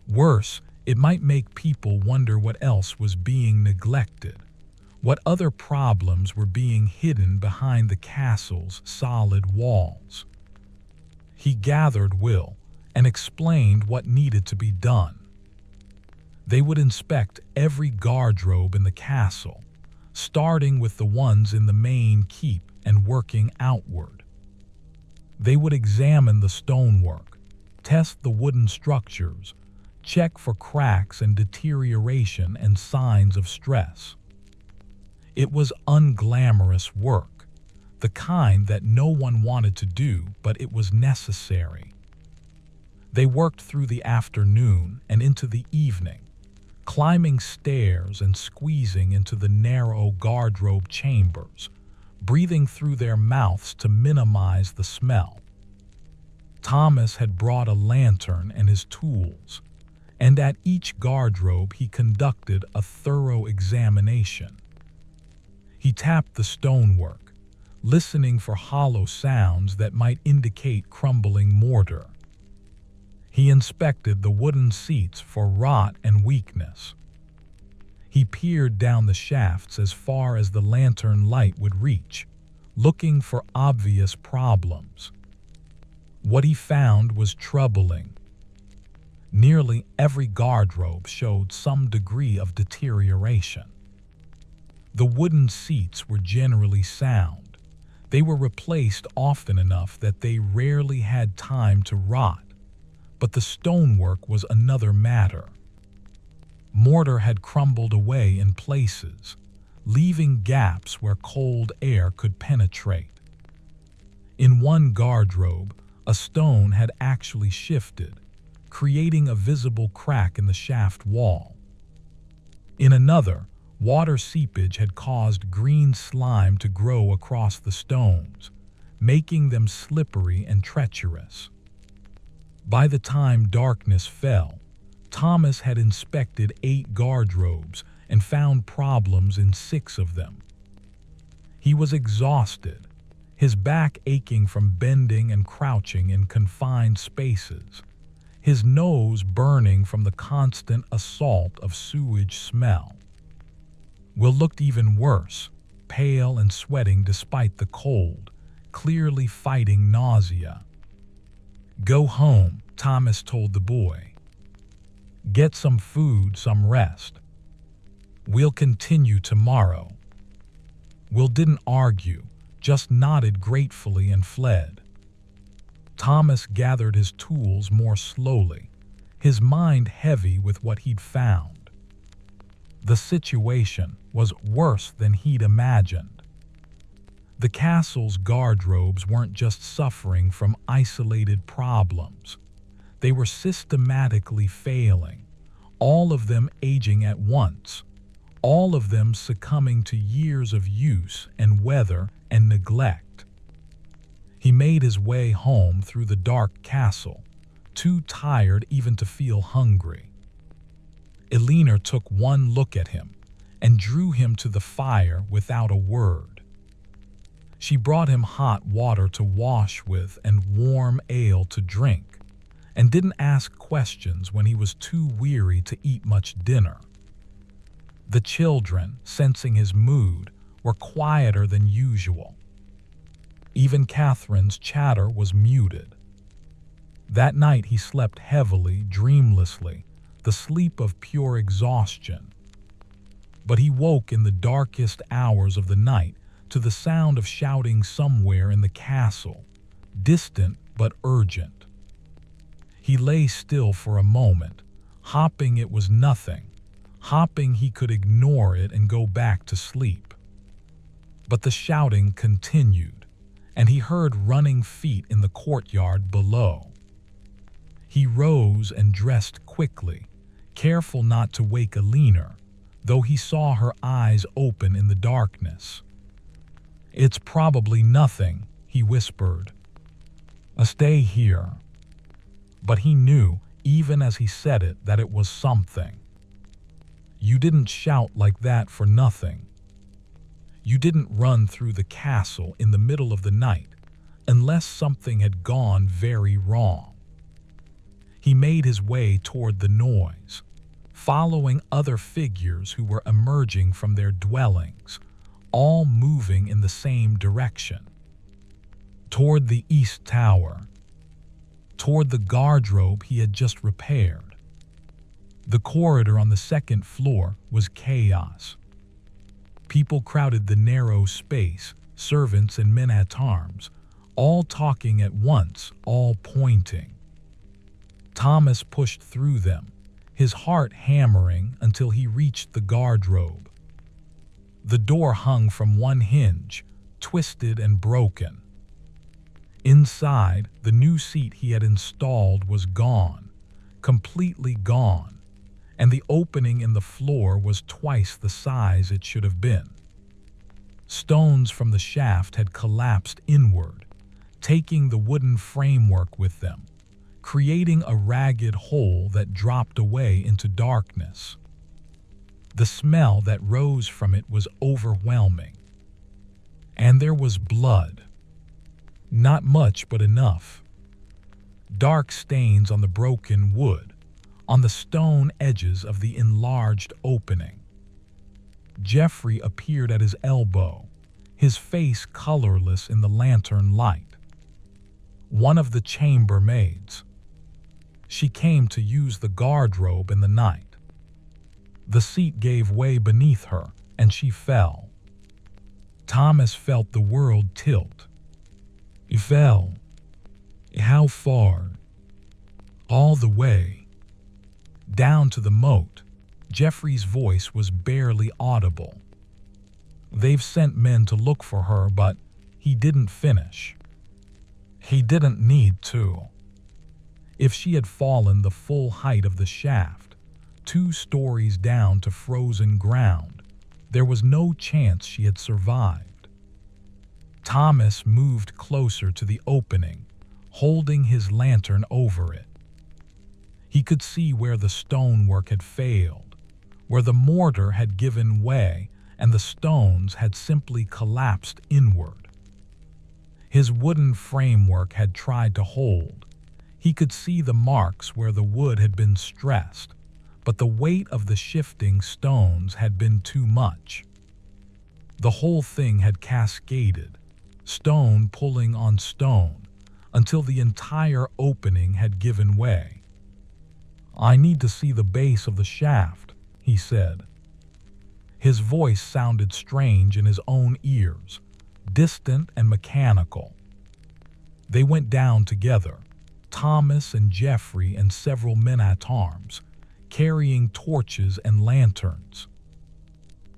Worse, it might make people wonder what else was being neglected, what other problems were being hidden behind the castle's solid walls. He gathered will and explained what needed to be done. They would inspect every garderobe in the castle, starting with the ones in the main keep and working outward. They would examine the stonework, test the wooden structures, check for cracks and deterioration and signs of stress. It was unglamorous work, the kind that no one wanted to do, but it was necessary. They worked through the afternoon and into the evening, climbing stairs and squeezing into the narrow garderobe chambers, breathing through their mouths to minimize the smell. Thomas had brought a lantern and his tools, and at each garderobe he conducted a thorough examination. He tapped the stonework, listening for hollow sounds that might indicate crumbling mortar. He inspected the wooden seats for rot and weakness. He peered down the shafts as far as the lantern light would reach, looking for obvious problems. What he found was troubling. Nearly every garderobe showed some degree of deterioration. The wooden seats were generally sound. They were replaced often enough that they rarely had time to rot, but the stonework was another matter. Mortar had crumbled away in places, leaving gaps where cold air could penetrate. In one garderobe, a stone had actually shifted, creating a visible crack in the shaft wall. In another, water seepage had caused green slime to grow across the stones, making them slippery and treacherous. By the time darkness fell, Thomas had inspected 8 garderobes and found problems in 6 of them. He was exhausted, his back aching from bending and crouching in confined spaces, his nose burning from the constant assault of sewage smell. Will looked even worse, pale and sweating despite the cold, clearly fighting nausea. "Go home," Thomas told the boy. "Get some food, some rest. We'll continue tomorrow." Will didn't argue, just nodded gratefully and fled. Thomas gathered his tools more slowly, his mind heavy with what he'd found. The situation was worse than he'd imagined. The castle's garderobes weren't just suffering from isolated problems. They were systematically failing, all of them aging at once, all of them succumbing to years of use and weather and neglect. He made his way home through the dark castle, too tired even to feel hungry. Elena took one look at him and drew him to the fire without a word. She brought him hot water to wash with and warm ale to drink, and didn't ask questions when he was too weary to eat much dinner. The children, sensing his mood, were quieter than usual. Even Catherine's chatter was muted. That night he slept heavily, dreamlessly, the sleep of pure exhaustion. But he woke in the darkest hours of the night to the sound of shouting somewhere in the castle, distant but urgent. He lay still for a moment, hoping it was nothing, hoping he could ignore it and go back to sleep. But the shouting continued, and he heard running feet in the courtyard below. He rose and dressed quickly, careful not to wake Alina, though he saw her eyes open in the darkness. "It's probably nothing," he whispered. "Stay here." But he knew, even as he said it, that it was something. "You didn't shout like that for nothing. You didn't run through the castle in the middle of the night unless something had gone very wrong." He made his way toward the noise, following other figures who were emerging from their dwellings, all moving in the same direction. Toward the east tower, toward the garderobe he had just repaired. The corridor on the second floor was chaos. People crowded the narrow space, servants and men at arms, all talking at once, all pointing. Thomas pushed through them, his heart hammering until he reached the garderobe. The door hung from one hinge, twisted and broken. Inside, the new seat he had installed was gone, completely gone, and the opening in the floor was twice the size it should have been. Stones from the shaft had collapsed inward, taking the wooden framework with them, creating a ragged hole that dropped away into darkness. The smell that rose from it was overwhelming. And there was blood. Not much, but enough. Dark stains on the broken wood, on the stone edges of the enlarged opening. Jeffrey appeared at his elbow, his face colorless in the lantern light. One of the chambermaids. She came to use the garderobe in the night. The seat gave way beneath her, and she fell. Thomas felt the world tilt. He fell. How far? All the way. Down to the moat. Jeffrey's voice was barely audible. They've sent men to look for her, but he didn't finish. He didn't need to. If she had fallen the full height of the shaft, 2 stories down to frozen ground, there was no chance she had survived. Thomas moved closer to the opening, holding his lantern over it. He could see where the stonework had failed, where the mortar had given way and the stones had simply collapsed inward. His wooden framework had tried to hold. He could see the marks where the wood had been stressed, but the weight of the shifting stones had been too much. The whole thing had cascaded, stone pulling on stone, until the entire opening had given way. "I need to see the base of the shaft," he said. His voice sounded strange in his own ears, distant and mechanical. They went down together, Thomas and Jeffrey and several men at arms, carrying torches and lanterns.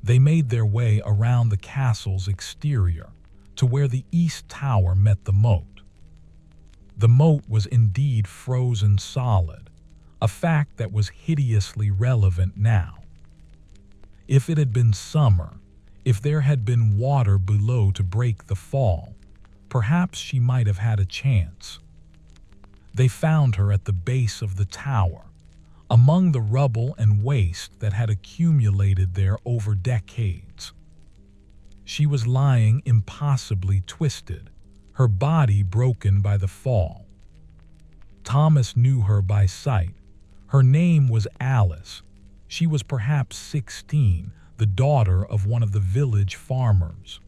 They made their way around the castle's exterior to where the east tower met the moat. The moat was indeed frozen solid, a fact that was hideously relevant now. If it had been summer, if there had been water below to break the fall, perhaps she might have had a chance. They found her at the base of the tower, among the rubble and waste that had accumulated there over decades. She was lying impossibly twisted, her body broken by the fall. Thomas knew her by sight. Her name was Alice. She was perhaps 16, the daughter of one of the village farmers.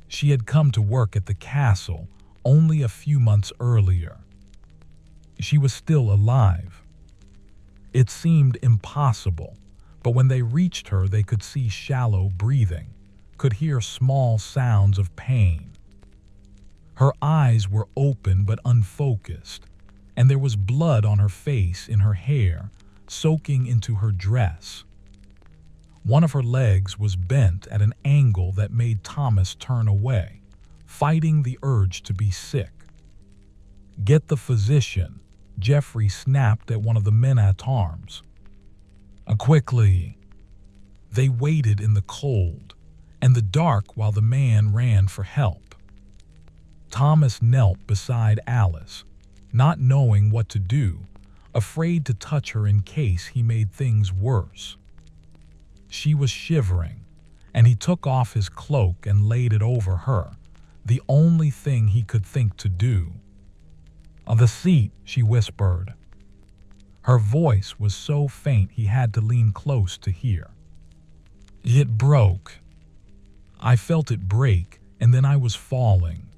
She had come to work at the castle only a few months earlier. She was still alive. It seemed impossible, but when they reached her they could see shallow breathing, could hear small sounds of pain. Her eyes were open but unfocused, and there was blood on her face, in her hair, soaking into her dress. One of her legs was bent at an angle that made Thomas turn away, fighting the urge to be sick. "Get the physician," Jeffrey snapped at one of the men-at-arms. Quickly. They waited in the cold and the dark while the man ran for help. Thomas knelt beside Alice, not knowing what to do, afraid to touch her in case he made things worse. She was shivering, and he took off his cloak and laid it over her, the only thing he could think to do. "The seat," she whispered. Her voice was so faint he had to lean close to hear. "It broke. I felt it break, and then I was falling."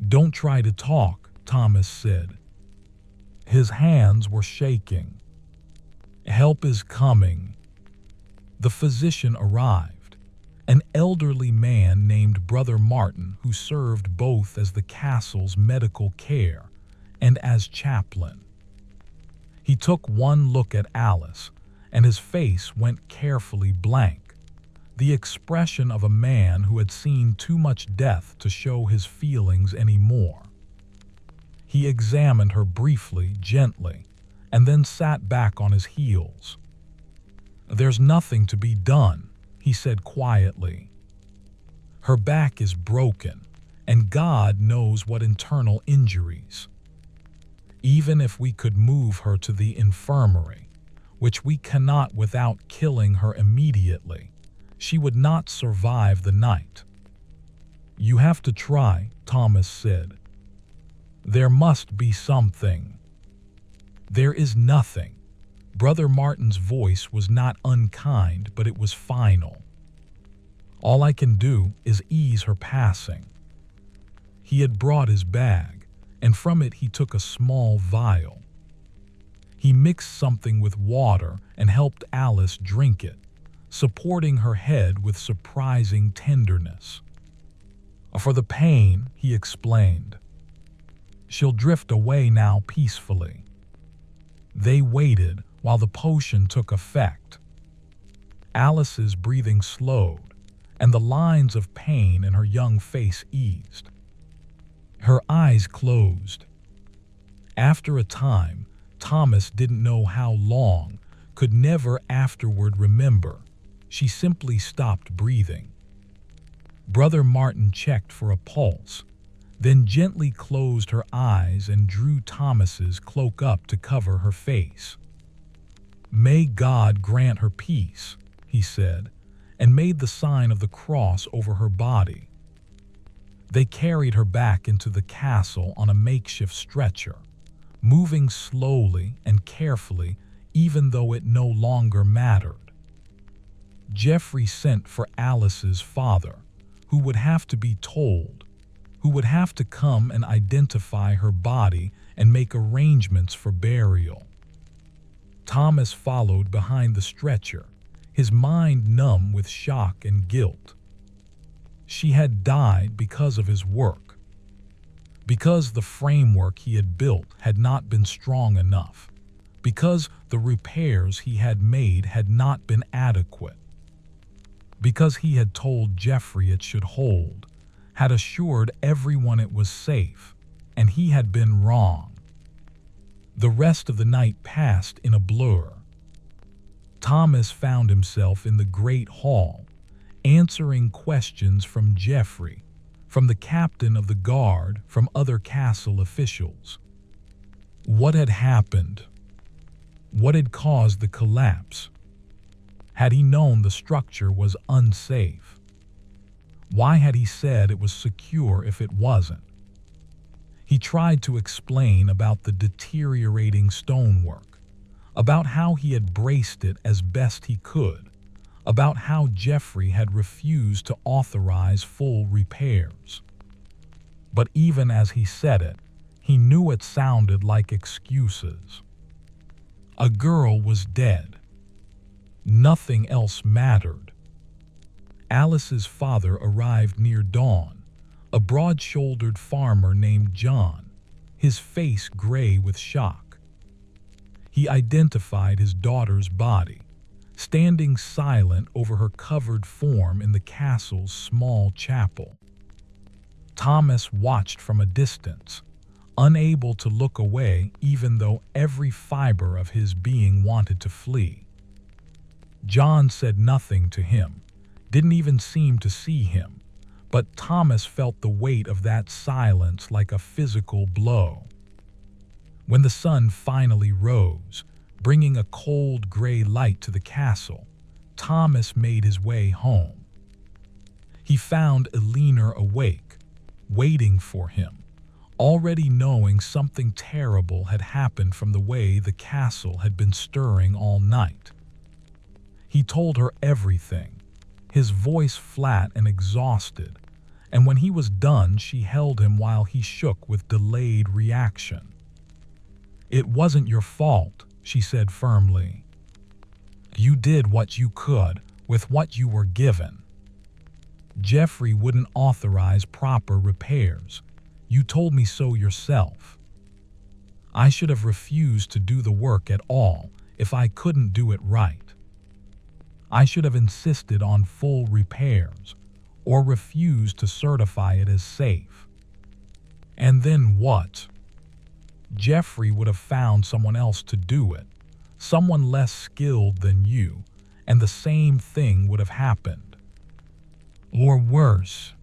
"Don't try to talk," Thomas said. His hands were shaking. "Help is coming." The physician arrived, an elderly man named Brother Martin who served both as the castle's medical care and as chaplain. He took one look at Alice, and his face went carefully blank, the expression of a man who had seen too much death to show his feelings anymore. He examined her briefly, gently, and then sat back on his heels. "There's nothing to be done," he said quietly. "Her back is broken, and God knows what internal injuries. Even if we could move her to the infirmary, which we cannot without killing her immediately, she would not survive the night." "You have to try," Thomas said. "There must be something." "There is nothing." Brother Martin's voice was not unkind, but it was final. "All I can do is ease her passing." He had brought his bag, and from it he took a small vial. He mixed something with water and helped Alice drink it, supporting her head with surprising tenderness. "For the pain," he explained. "She'll drift away now peacefully." They waited while the potion took effect. Alice's breathing slowed, and the lines of pain in her young face eased. Her eyes closed. After a time, Thomas didn't know how long, could never afterward remember, she simply stopped breathing. Brother Martin checked for a pulse, then gently closed her eyes and drew Thomas's cloak up to cover her face. "May God grant her peace," he said, and made the sign of the cross over her body. They carried her back into the castle on a makeshift stretcher, moving slowly and carefully, even though it no longer mattered. Jeffrey sent for Alice's father, who would have to be told, who would have to come and identify her body and make arrangements for burial. Thomas followed behind the stretcher, his mind numb with shock and guilt. She had died because of his work, because the framework he had built had not been strong enough, because the repairs he had made had not been adequate, because he had told Jeffrey it should hold, had assured everyone it was safe, and he had been wrong. The rest of the night passed in a blur. Thomas found himself in the great hall, answering questions from Jeffrey, from the captain of the guard, from other castle officials. What had happened? What had caused the collapse? Had he known the structure was unsafe? Why had he said it was secure if it wasn't? He tried to explain about the deteriorating stonework, about how he had braced it as best he could, about how Jeffrey had refused to authorize full repairs. But even as he said it, he knew it sounded like excuses. A girl was dead. Nothing else mattered. Alice's father arrived near dawn, a broad-shouldered farmer named John, his face gray with shock. He identified his daughter's body, standing silent over her covered form in the castle's small chapel. Thomas watched from a distance, unable to look away even though every fiber of his being wanted to flee. John said nothing to him, didn't even seem to see him, but Thomas felt the weight of that silence like a physical blow. When the sun finally rose, bringing a cold gray light to the castle, Thomas made his way home. He found Eleanor awake, waiting for him, already knowing something terrible had happened from the way the castle had been stirring all night. He told her everything, his voice flat and exhausted, and when he was done, she held him while he shook with delayed reaction. "It wasn't your fault," she said firmly. "You did what you could with what you were given. Jeffrey wouldn't authorize proper repairs. You told me so yourself. I should have refused to do the work at all if I couldn't do it right. I should have insisted on full repairs or refused to certify it as safe. And then what? Jeffrey would have found someone else to do it, someone less skilled than you, and the same thing would have happened. Or worse."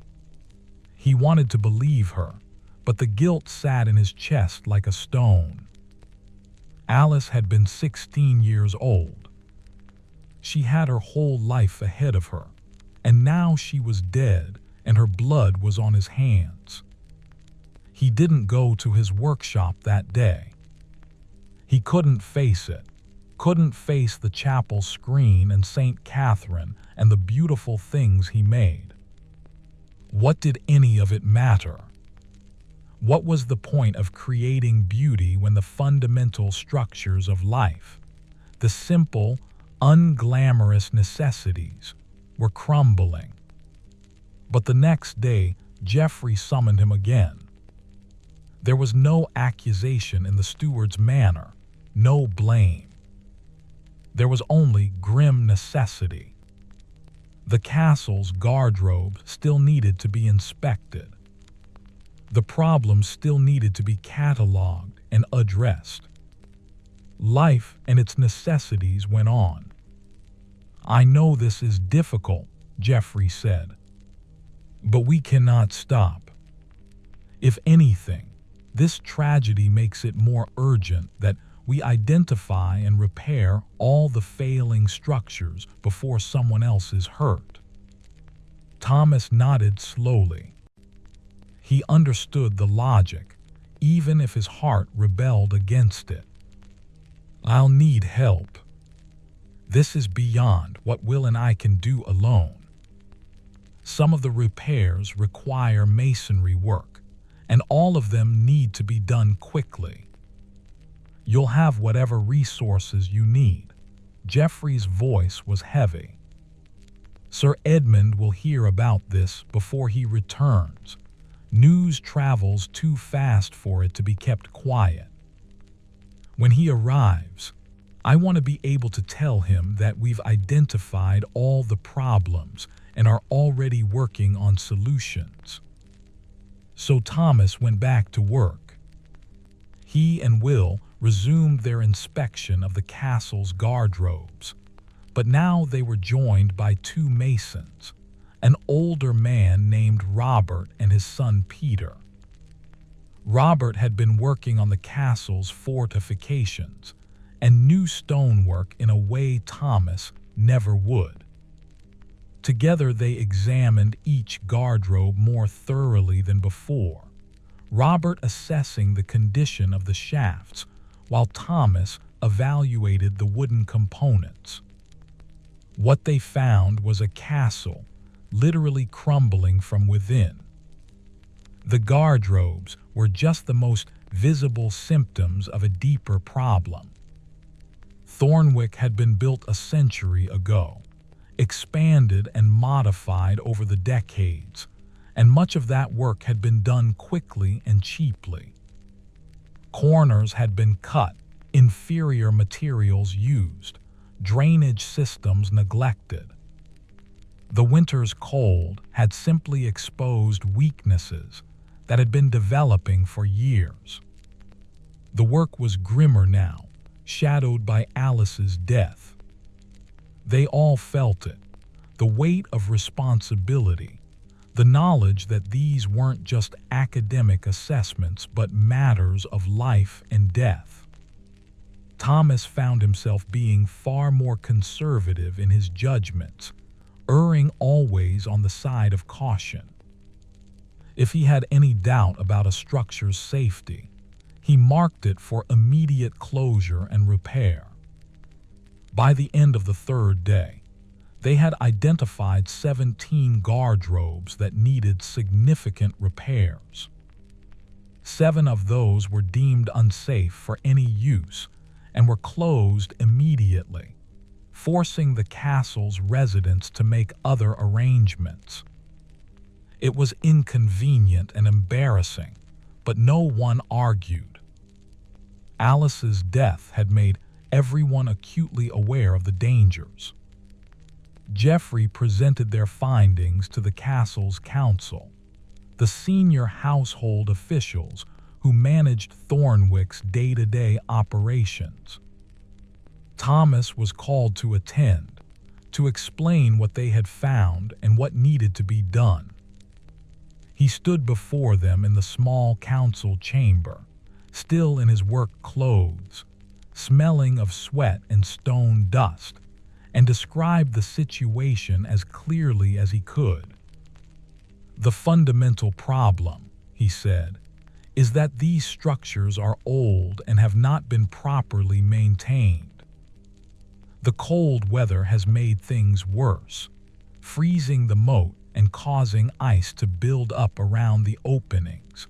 He wanted to believe her, but the guilt sat in his chest like a stone. Alice had been 16 years old. She had her whole life ahead of her, and now she was dead and her blood was on his hands. He didn't go to his workshop that day. He couldn't face it, couldn't face the chapel screen and St. Catherine and the beautiful things he made. What did any of it matter? What was the point of creating beauty when the fundamental structures of life, the simple, unglamorous necessities, were crumbling? But the next day, Jeffrey summoned him again. There was no accusation in the steward's manner, no blame. There was only grim necessity. The castle's garderobe still needed to be inspected. The problem still needed to be cataloged and addressed. Life and its necessities went on. "I know this is difficult," Jeffrey said, "but we cannot stop. If anything, this tragedy makes it more urgent that we identify and repair all the failing structures before someone else is hurt." Thomas nodded slowly. He understood the logic, even if his heart rebelled against it. "I'll need help. This is beyond what Will and I can do alone. Some of the repairs require masonry work, and all of them need to be done quickly. You'll have whatever resources you need." Jeffrey's voice was heavy. "Sir Edmund will hear about this before he returns. News travels too fast for it to be kept quiet. When he arrives, I want to be able to tell him that we've identified all the problems and are already working on solutions." So Thomas went back to work. He and Will resumed their inspection of the castle's garderobes, but now they were joined by two masons, an older man named Robert and his son Peter. Robert had been working on the castle's fortifications and new stonework in a way Thomas never would. Together they examined each garderobe more thoroughly than before, Robert assessing the condition of the shafts while Thomas evaluated the wooden components. What they found was a castle literally crumbling from within. The garderobes were just the most visible symptoms of a deeper problem. Thornwick had been built a century ago, expanded and modified over the decades, and much of that work had been done quickly and cheaply. Corners had been cut, inferior materials used, drainage systems neglected. The winter's cold had simply exposed weaknesses that had been developing for years. The work was grimmer now, shadowed by Alice's death. They all felt it, the weight of responsibility, the knowledge that these weren't just academic assessments but matters of life and death. Thomas found himself being far more conservative in his judgments, erring always on the side of caution. If he had any doubt about a structure's safety, he marked it for immediate closure and repair. By the end of the third day, they had identified 17 garderobes that needed significant repairs. 7 of those were deemed unsafe for any use and were closed immediately, forcing the castle's residents to make other arrangements. It was inconvenient and embarrassing, but no one argued. Alice's death had made everyone acutely aware of the dangers. Geoffrey presented their findings to the castle's council, the senior household officials who managed Thornwick's day-to-day operations. Thomas was called to attend, to explain what they had found and what needed to be done. He stood before them in the small council chamber, still in his work clothes, smelling of sweat and stone dust, and described the situation as clearly as he could. "The fundamental problem," he said, "is that these structures are old and have not been properly maintained. The cold weather has made things worse, freezing the moat and causing ice to build up around the openings.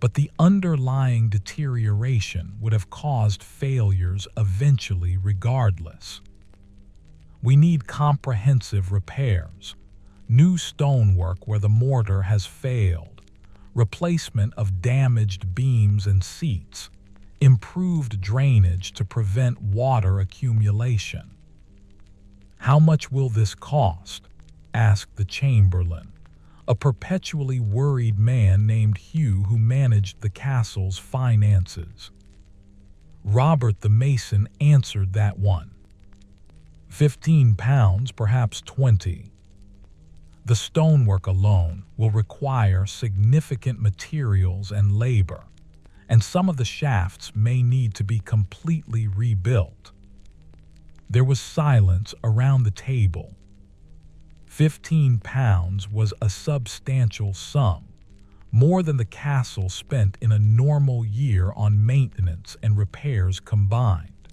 But the underlying deterioration would have caused failures eventually regardless. We need comprehensive repairs, new stonework where the mortar has failed, replacement of damaged beams and seats, improved drainage to prevent water accumulation." "How much will this cost?" asked the chamberlain, a perpetually worried man named Hugh who managed the castle's finances. Robert the mason answered that one. £15, perhaps 20. The stonework alone will require significant materials and labor, and some of the shafts may need to be completely rebuilt. There was silence around the table. £15 was a substantial sum, more than the castle spent in a normal year on maintenance and repairs combined.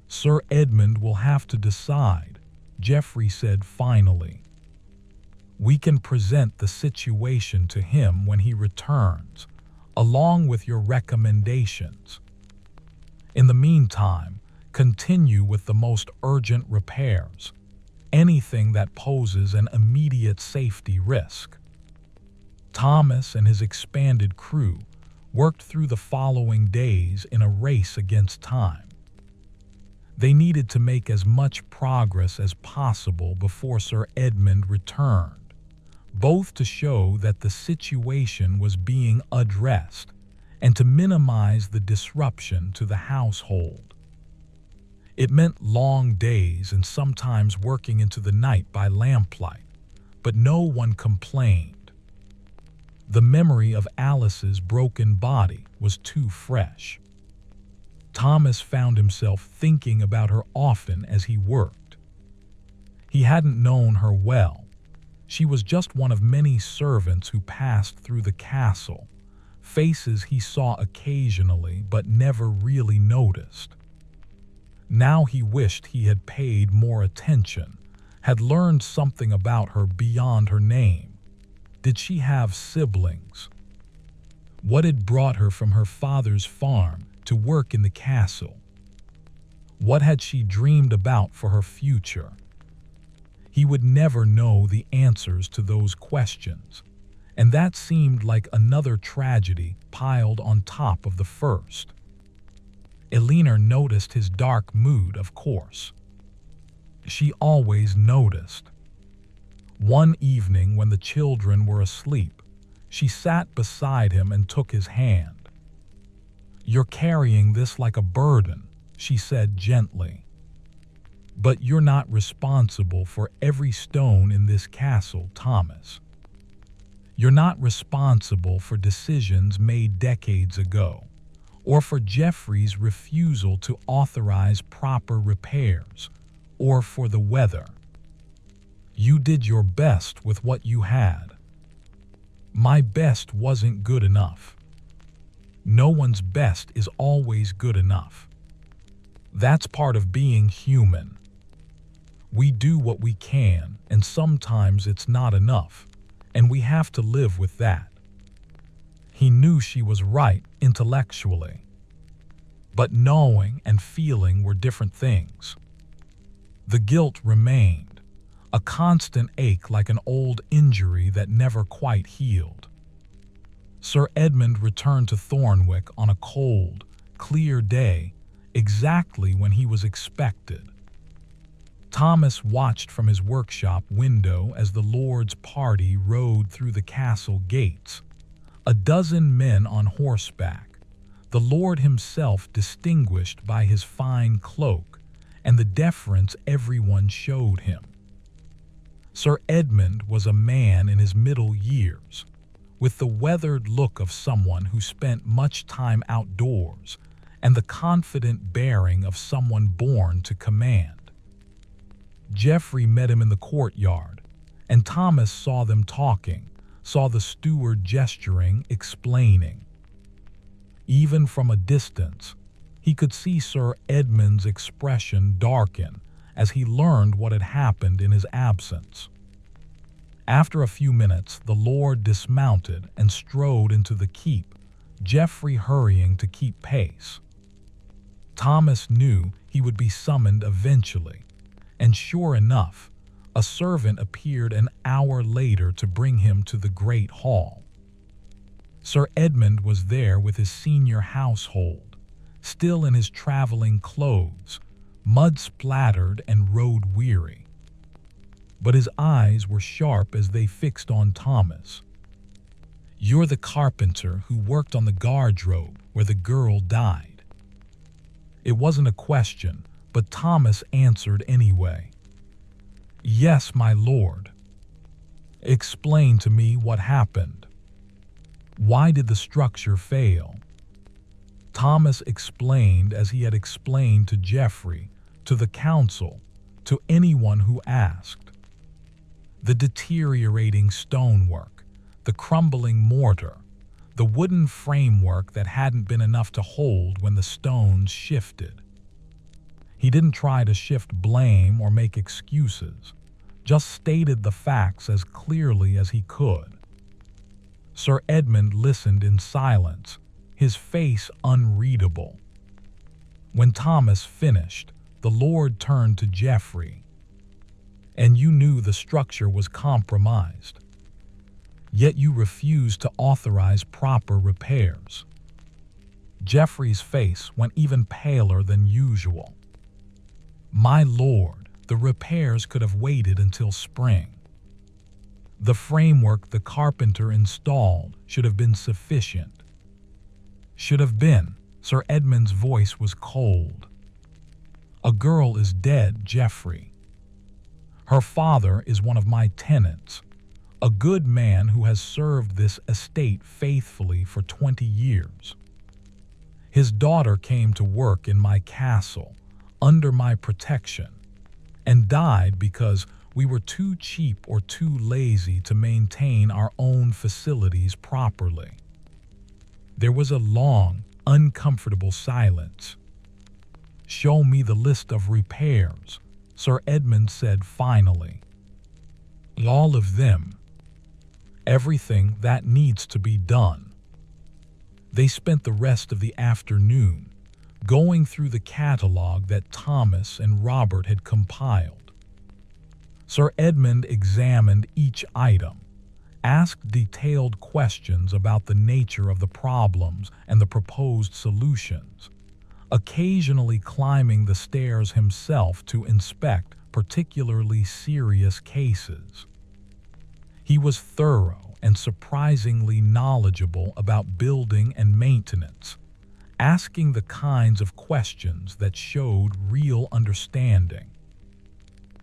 "Sir Edmund will have to decide," Geoffrey said finally. "We can present the situation to him when he returns, along with your recommendations. In the meantime, continue with the most urgent repairs, anything that poses an immediate safety risk." Thomas and his expanded crew worked through the following days in a race against time. They needed to make as much progress as possible before Sir Edmund returned, both to show that the situation was being addressed and to minimize the disruption to the household. It meant long days and sometimes working into the night by lamplight, but no one complained. The memory of Alice's broken body was too fresh. Thomas found himself thinking about her often as he worked. He hadn't known her well. She was just one of many servants who passed through the castle, faces he saw occasionally but never really noticed. Now he wished he had paid more attention, had learned something about her beyond her name. Did she have siblings? What had brought her from her father's farm to work in the castle? What had she dreamed about for her future? He would never know the answers to those questions, and that seemed like another tragedy piled on top of the first. Elena noticed his dark mood, of course. She always noticed. One evening when the children were asleep, she sat beside him and took his hand. "You're carrying this like a burden," she said gently. "But you're not responsible for every stone in this castle, Thomas. You're not responsible for decisions made decades ago, or for Jeffrey's refusal to authorize proper repairs, or for the weather. You did your best with what you had. My best wasn't good enough. No one's best is always good enough. That's part of being human. We do what we can, and sometimes it's not enough, and we have to live with that." He knew she was right intellectually, but knowing and feeling were different things. The guilt remained, a constant ache like an old injury that never quite healed. Sir Edmund returned to Thornwick on a cold, clear day, exactly when he was expected. Thomas watched from his workshop window as the Lord's party rode through the castle gates. A dozen men on horseback, the Lord himself distinguished by his fine cloak and the deference everyone showed him. Sir Edmund was a man in his middle years, with the weathered look of someone who spent much time outdoors and the confident bearing of someone born to command. Jeffrey met him in the courtyard, and Thomas saw them talking, saw the steward gesturing, explaining. Even from a distance, he could see Sir Edmund's expression darken as he learned what had happened in his absence. After a few minutes, the Lord dismounted and strode into the keep, Jeffrey hurrying to keep pace. Thomas knew he would be summoned eventually, and sure enough, a servant appeared an hour later to bring him to the great hall. Sir Edmund was there with his senior household, still in his traveling clothes, mud-splattered and road-weary. But his eyes were sharp as they fixed on Thomas. "You're the carpenter who worked on the Garderobe where the girl died." It wasn't a question, but Thomas answered anyway. "Yes, my lord." "Explain to me what happened. Why did the structure fail?" Thomas explained as he had explained to Jeffrey, to the council, to anyone who asked. The deteriorating stonework, the crumbling mortar, the wooden framework that hadn't been enough to hold when the stones shifted. He didn't try to shift blame or make excuses, just stated the facts as clearly as he could. Sir Edmund listened in silence, his face unreadable. When Thomas finished, the Lord turned to Jeffrey. "And you knew the structure was compromised. Yet you refused to authorize proper repairs." Jeffrey's face went even paler than usual. "My lord, the repairs could have waited until spring. The framework the carpenter installed should have been sufficient." "Should have been." Sir Edmund's voice was cold. "A girl is dead, Jeffrey. Her father is one of my tenants, a good man who has served this estate faithfully for 20 years. His daughter came to work in my castle, under my protection, and died because we were too cheap or too lazy to maintain our own facilities properly." There was a long, uncomfortable silence. "Show me the list of repairs," Sir Edmund said finally. "All of them. Everything that needs to be done." They spent the rest of the afternoon, going through the catalog that Thomas and Robert had compiled. Sir Edmund examined each item, asked detailed questions about the nature of the problems and the proposed solutions, occasionally climbing the stairs himself to inspect particularly serious cases. He was thorough and surprisingly knowledgeable about building and maintenance, asking the kinds of questions that showed real understanding.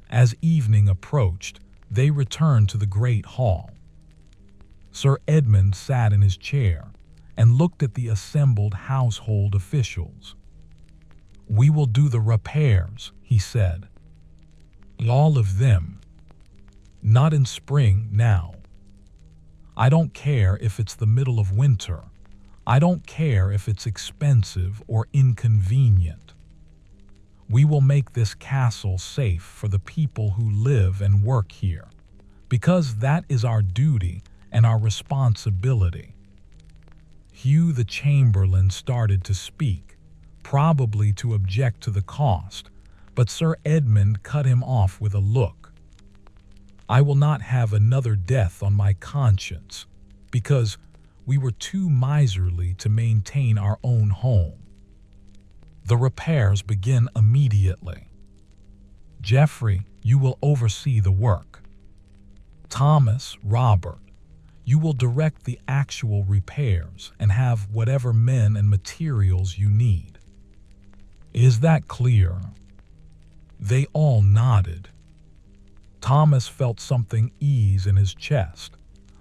As evening approached, they returned to the great hall. Sir Edmund sat in his chair and looked at the assembled household officials. "We will do the repairs," he said. "All of them. Not in spring now. I don't care if it's the middle of winter. I don't care if it's expensive or inconvenient. We will make this castle safe for the people who live and work here, because that is our duty and our responsibility." Hugh the Chamberlain started to speak, probably to object to the cost, but Sir Edmund cut him off with a look. "I will not have another death on my conscience, because we were too miserly to maintain our own home. The repairs begin immediately. Geoffrey, you will oversee the work. Thomas, Robert, you will direct the actual repairs and have whatever men and materials you need. Is that clear?" They all nodded. Thomas felt something ease in his chest,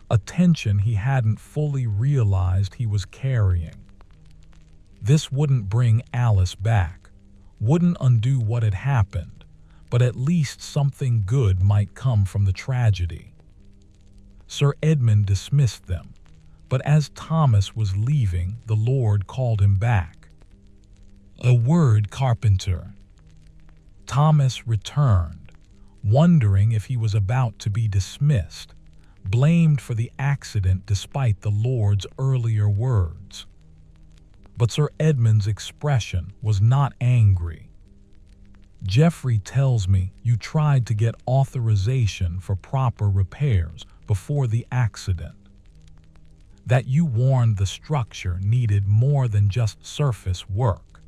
a tension he hadn't fully realized he was carrying. This wouldn't bring Alice back, wouldn't undo what had happened, but at least something good might come from the tragedy. Sir Edmund dismissed them, but as Thomas was leaving, the Lord called him back. "A word, Carpenter." Thomas returned, wondering if he was about to be dismissed, blamed for the accident despite the Lord's earlier words. But Sir Edmund's expression was not angry. "Geoffrey tells me you tried to get authorization for proper repairs before the accident. That you warned the structure needed more than just surface work."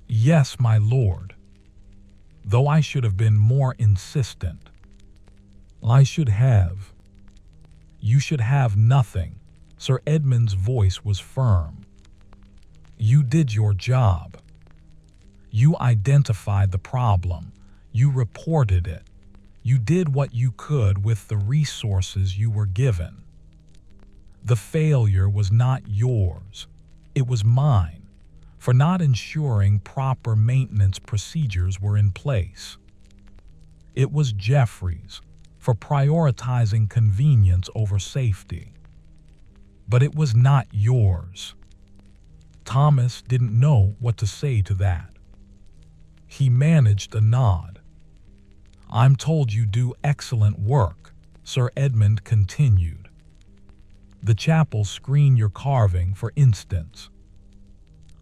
"Yes, my lord. Though I should have been more insistent." "I should have." "You should have nothing." Sir Edmund's voice was firm. "You did your job. You identified the problem. You reported it. You did what you could with the resources you were given. The failure was not yours. It was mine, for not ensuring proper maintenance procedures were in place. It was Geoffrey's, for prioritizing convenience over safety. But it was not yours." Thomas didn't know what to say to that. He managed a nod. "I'm told you do excellent work," Sir Edmund continued. "The chapels screen your carving, for instance.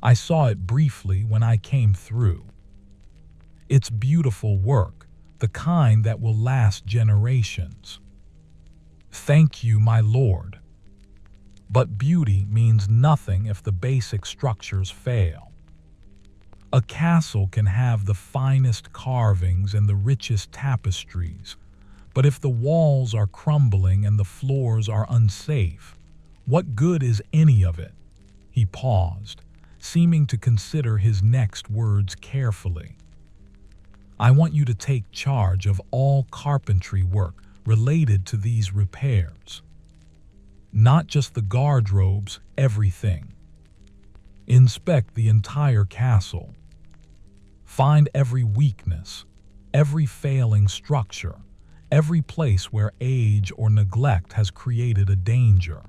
I saw it briefly when I came through. It's beautiful work, the kind that will last generations." "Thank you, my lord. But beauty means nothing if the basic structures fail. A castle can have the finest carvings and the richest tapestries, but if the walls are crumbling and the floors are unsafe, what good is any of it?" He paused, seeming to consider his next words carefully. "I want you to take charge of all carpentry work related to these repairs. Not just the garderobes, everything. Inspect the entire castle. Find every weakness, every failing structure, every place where age or neglect has created a danger.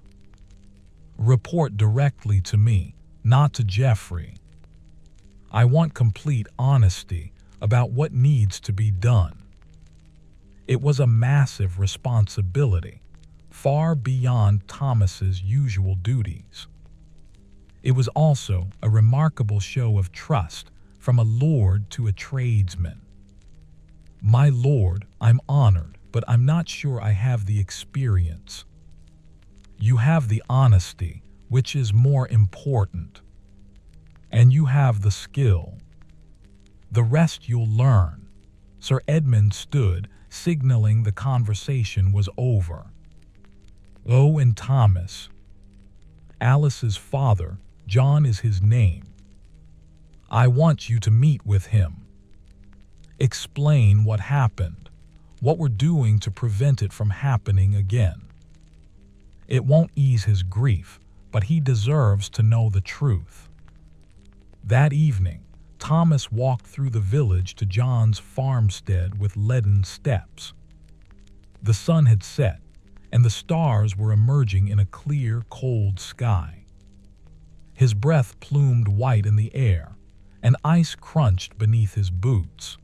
Report directly to me, not to Geoffrey. I want complete honesty about what needs to be done." It was a massive responsibility, far beyond Thomas's usual duties. It was also a remarkable show of trust from a lord to a tradesman. "My lord, I'm honored, but I'm not sure I have the experience." "You have the honesty, which is more important. And you have the skill. The rest you'll learn." Sir Edmund stood, signaling the conversation was over. "Oh, and Thomas. Alice's father, John is his name. I want you to meet with him. Explain what happened, what we're doing to prevent it from happening again. It won't ease his grief, but he deserves to know the truth." That evening, Thomas walked through the village to John's farmstead with leaden steps. The sun had set, and the stars were emerging in a clear, cold sky. His breath plumed white in the air, and ice crunched beneath his boots.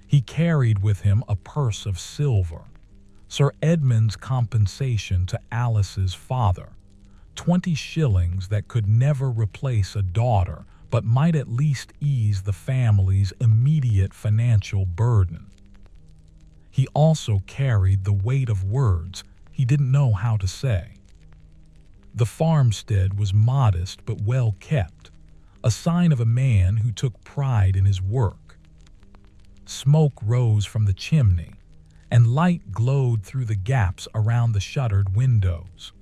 He carried with him a purse of silver, Sir Edmund's compensation to Alice's father, 20 shillings that could never replace a daughter, but might at least ease the family's immediate financial burden. He also carried the weight of words he didn't know how to say. The farmstead was modest but well kept, a sign of a man who took pride in his work. Smoke rose from the chimney, and light glowed through the gaps around the shuttered windows.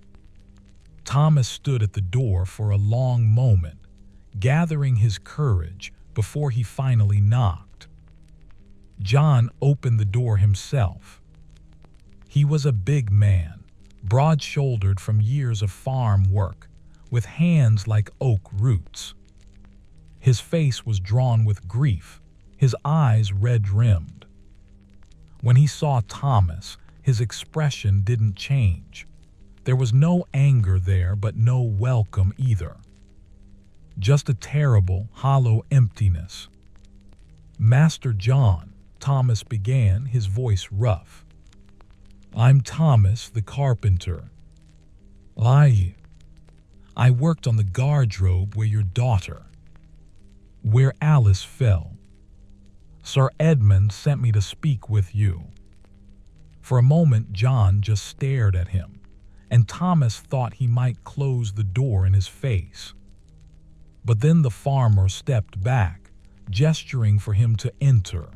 Thomas stood at the door for a long moment, gathering his courage before he finally knocked. John opened the door himself. He was a big man, broad-shouldered from years of farm work, with hands like oak roots. His face was drawn with grief, his eyes red-rimmed. When he saw Thomas, his expression didn't change. There was no anger there, but no welcome either. Just a terrible, hollow emptiness. "Master John," Thomas began, his voice rough. "I'm Thomas the carpenter. I worked on the Garderobe where your daughter, where Alice fell. Sir Edmund sent me to speak with you." For a moment John just stared at him, and Thomas thought he might close the door in his face. But then the farmer stepped back, gesturing for him to enter.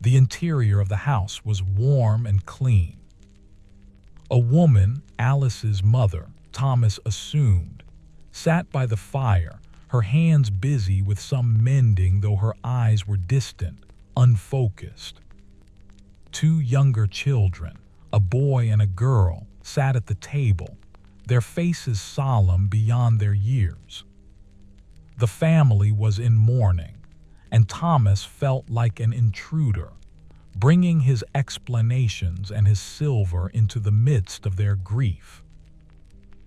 The interior of the house was warm and clean. A woman, Alice's mother, Thomas assumed, sat by the fire, her hands busy with some mending, though her eyes were distant, unfocused. 2 younger children, a boy and a girl, sat at the table, their faces solemn beyond their years. The family was in mourning, and Thomas felt like an intruder, bringing his explanations and his silver into the midst of their grief.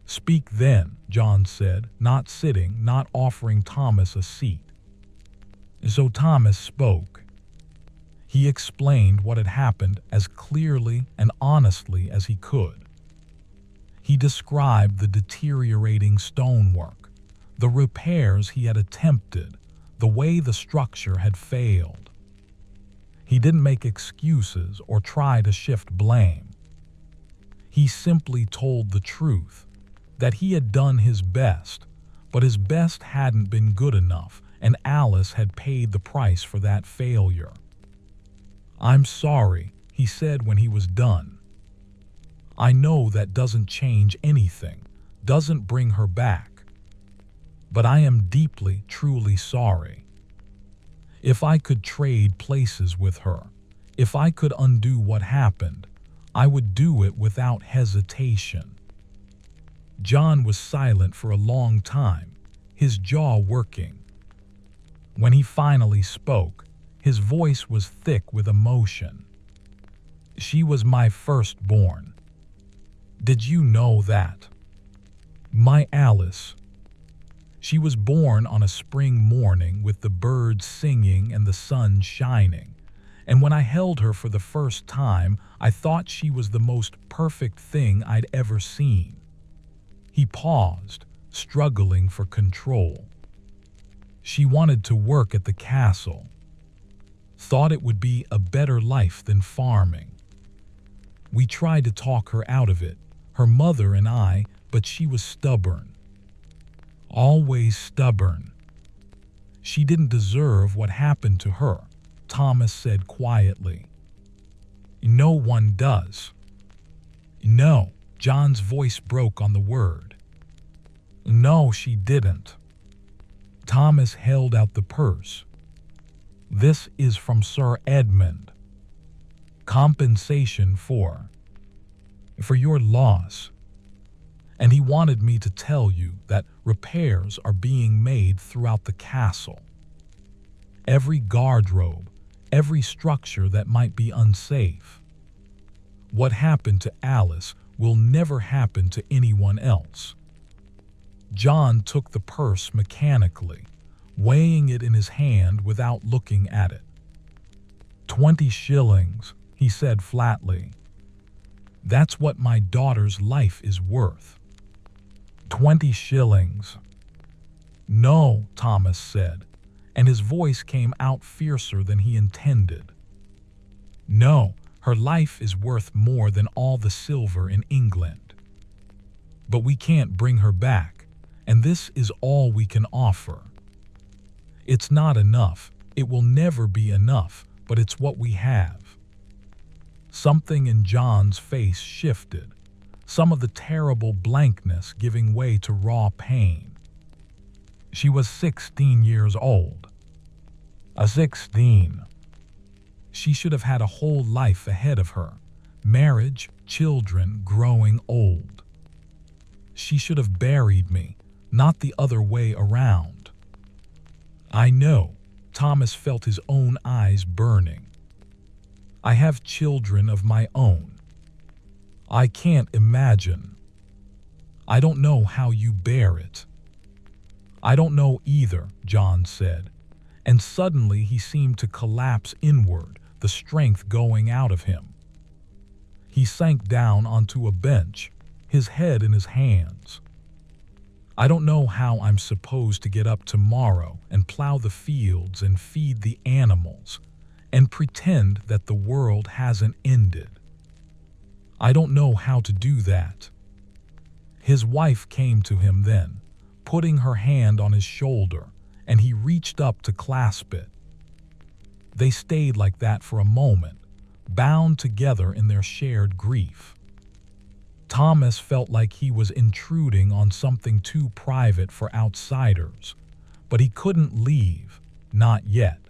"Speak then," John said, not sitting, not offering Thomas a seat. So Thomas spoke. He explained what had happened as clearly and honestly as he could. He described the deteriorating stonework, the repairs he had attempted, the way the structure had failed. He didn't make excuses or try to shift blame. He simply told the truth, that he had done his best, but his best hadn't been good enough, and Alice had paid the price for that failure. "I'm sorry," he said when he was done. "I know that doesn't change anything, doesn't bring her back. But I am deeply, truly sorry. If I could trade places with her, if I could undo what happened, I would do it without hesitation." John was silent for a long time, his jaw working. When he finally spoke, his voice was thick with emotion. "She was my firstborn. Did you know that? My Alice. She was born on a spring morning with the birds singing and the sun shining, and when I held her for the first time, I thought she was the most perfect thing I'd ever seen." He paused, struggling for control. She wanted to work at the castle, thought it would be a better life than farming. We tried to talk her out of it, her mother and I, but she was stubborn. Always stubborn. She didn't deserve what happened to her, Thomas said quietly. No one does. No, John's voice broke on the word. No, she didn't. Thomas held out the purse. This is from Sir Edmund. Compensation for your loss. And he wanted me to tell you that repairs are being made throughout the castle. Every garderobe, every structure that might be unsafe. What happened to Alice will never happen to anyone else. John took the purse mechanically, weighing it in his hand without looking at it. 20 shillings, he said flatly. That's what my daughter's life is worth. 20 shillings. No, Thomas said, and his voice came out fiercer than he intended. No, her life is worth more than all the silver in England. But we can't bring her back, and this is all we can offer. It's not enough, it will never be enough, but it's what we have. Something in John's face shifted, some of the terrible blankness giving way to raw pain. She was 16 years old. 16. She should have had a whole life ahead of her, marriage, children, growing old. She should have buried me, not the other way around. I know, Thomas felt his own eyes burning. I have children of my own. I can't imagine. I don't know how you bear it. I don't know either, John said, and suddenly he seemed to collapse inward, the strength going out of him. He sank down onto a bench, his head in his hands. I don't know how I'm supposed to get up tomorrow and plow the fields and feed the animals and pretend that the world hasn't ended. I don't know how to do that. His wife came to him then, putting her hand on his shoulder, and he reached up to clasp it. They stayed like that for a moment, bound together in their shared grief. Thomas felt like he was intruding on something too private for outsiders, but he couldn't leave, not yet.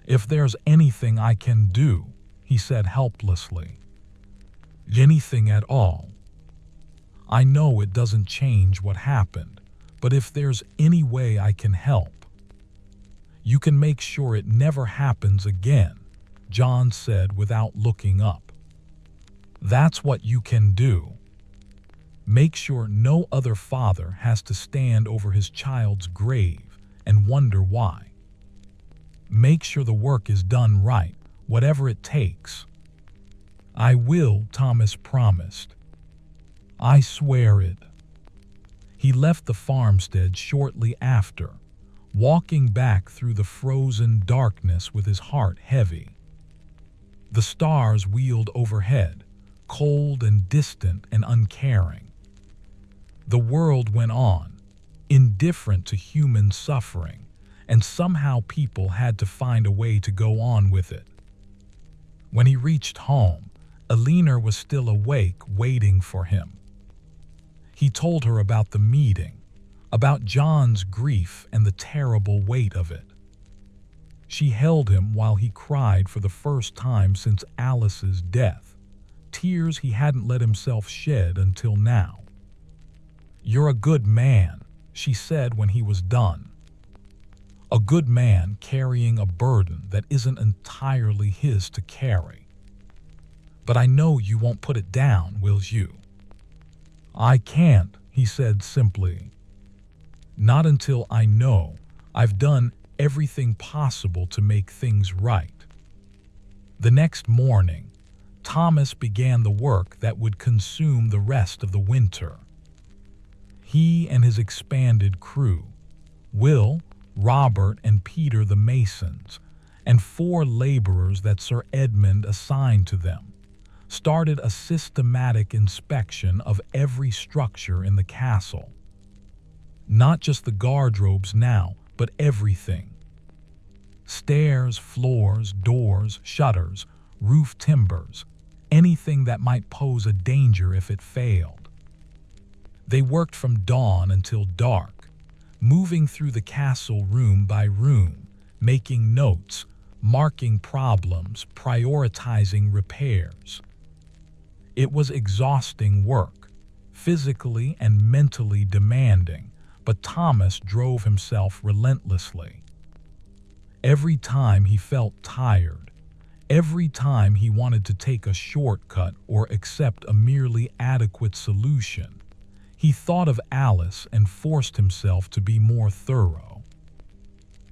If there's anything I can do, he said helplessly. Anything at all. I know it doesn't change what happened, but if there's any way I can help. You can make sure it never happens again, John said without looking up. That's what you can do. Make sure no other father has to stand over his child's grave and wonder why. Make sure the work is done right, whatever it takes. I will, Thomas promised. I swear it. He left the farmstead shortly after, walking back through the frozen darkness with his heart heavy. The stars wheeled overhead, cold and distant and uncaring. The world went on, indifferent to human suffering, and somehow people had to find a way to go on with it. When he reached home, Alina was still awake, waiting for him. He told her about the meeting, about John's grief and the terrible weight of it. She held him while he cried for the first time since Alice's death, tears he hadn't let himself shed until now. "You're a good man," she said when he was done. A good man carrying a burden that isn't entirely his to carry. But I know you won't put it down, will you? I can't, he said simply. Not until I know I've done everything possible to make things right. The next morning, Thomas began the work that would consume the rest of the winter. He and his expanded crew, Will, Robert, and Peter the masons, and 4 laborers that Sir Edmund assigned to them, started a systematic inspection of every structure in the castle. Not just the guardrobes now, but everything. Stairs, floors, doors, shutters, roof timbers, anything that might pose a danger if it failed. They worked from dawn until dark, moving through the castle room by room, making notes, marking problems, prioritizing repairs. It was exhausting work, physically and mentally demanding, but Thomas drove himself relentlessly. Every time he felt tired, every time he wanted to take a shortcut or accept a merely adequate solution, he thought of Alice and forced himself to be more thorough.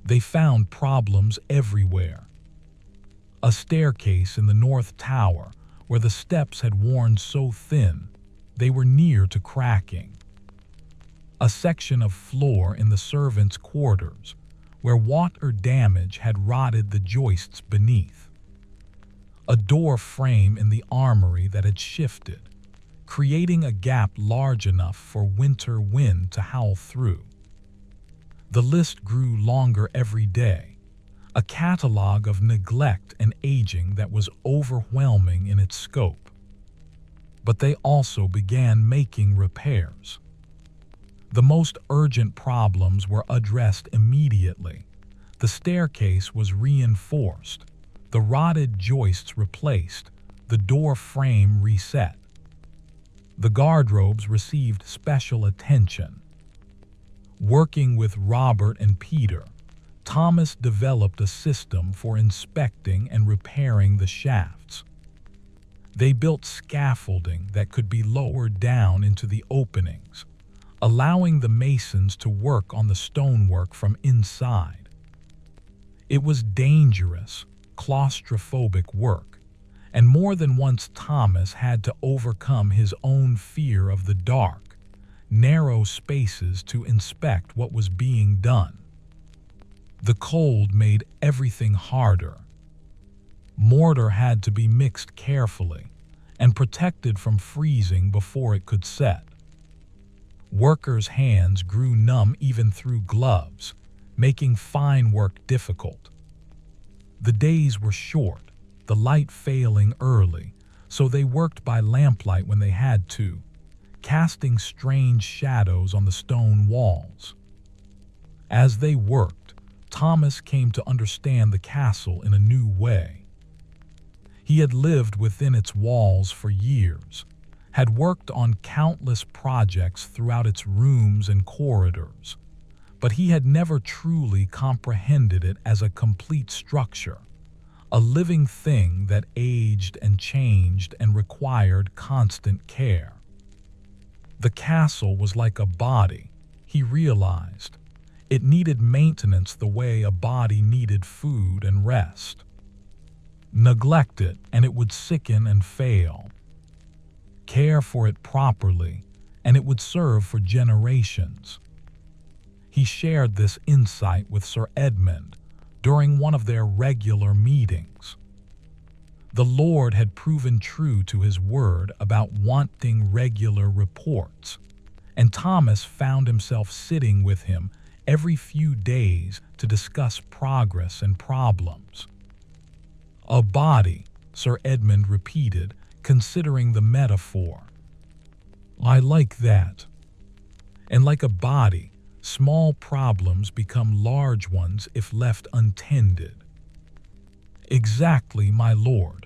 They found problems everywhere. A staircase in the north tower where the steps had worn so thin they were near to cracking. A section of floor in the servants' quarters where water damage had rotted the joists beneath. A door frame in the armory that had shifted, creating a gap large enough for winter wind to howl through. The list grew longer every day, a catalog of neglect and aging that was overwhelming in its scope. But they also began making repairs. The most urgent problems were addressed immediately. The staircase was reinforced, the rotted joists replaced, the door frame reset. The guardrobes received special attention. Working with Robert and Peter, Thomas developed a system for inspecting and repairing the shafts. They built scaffolding that could be lowered down into the openings, allowing the masons to work on the stonework from inside. It was dangerous, claustrophobic work, and more than once Thomas had to overcome his own fear of the dark, narrow spaces to inspect what was being done. The cold made everything harder. Mortar had to be mixed carefully and protected from freezing before it could set. Workers' hands grew numb even through gloves, making fine work difficult. The days were short, the light failing early, so they worked by lamplight when they had to, casting strange shadows on the stone walls. As they worked, Thomas came to understand the castle in a new way. He had lived within its walls for years, had worked on countless projects throughout its rooms and corridors, but he had never truly comprehended it as a complete structure, a living thing that aged and changed and required constant care. The castle was like a body, he realized. It needed maintenance the way a body needed food and rest. Neglect it and it would sicken and fail. Care for it properly, and it would serve for generations. He shared this insight with Sir Edmund during one of their regular meetings. The Lord had proven true to his word about wanting regular reports, and Thomas found himself sitting with him every few days to discuss progress and problems. A body, Sir Edmund repeated, considering the metaphor. I like that. And like a body, small problems become large ones if left untended. Exactly, my lord.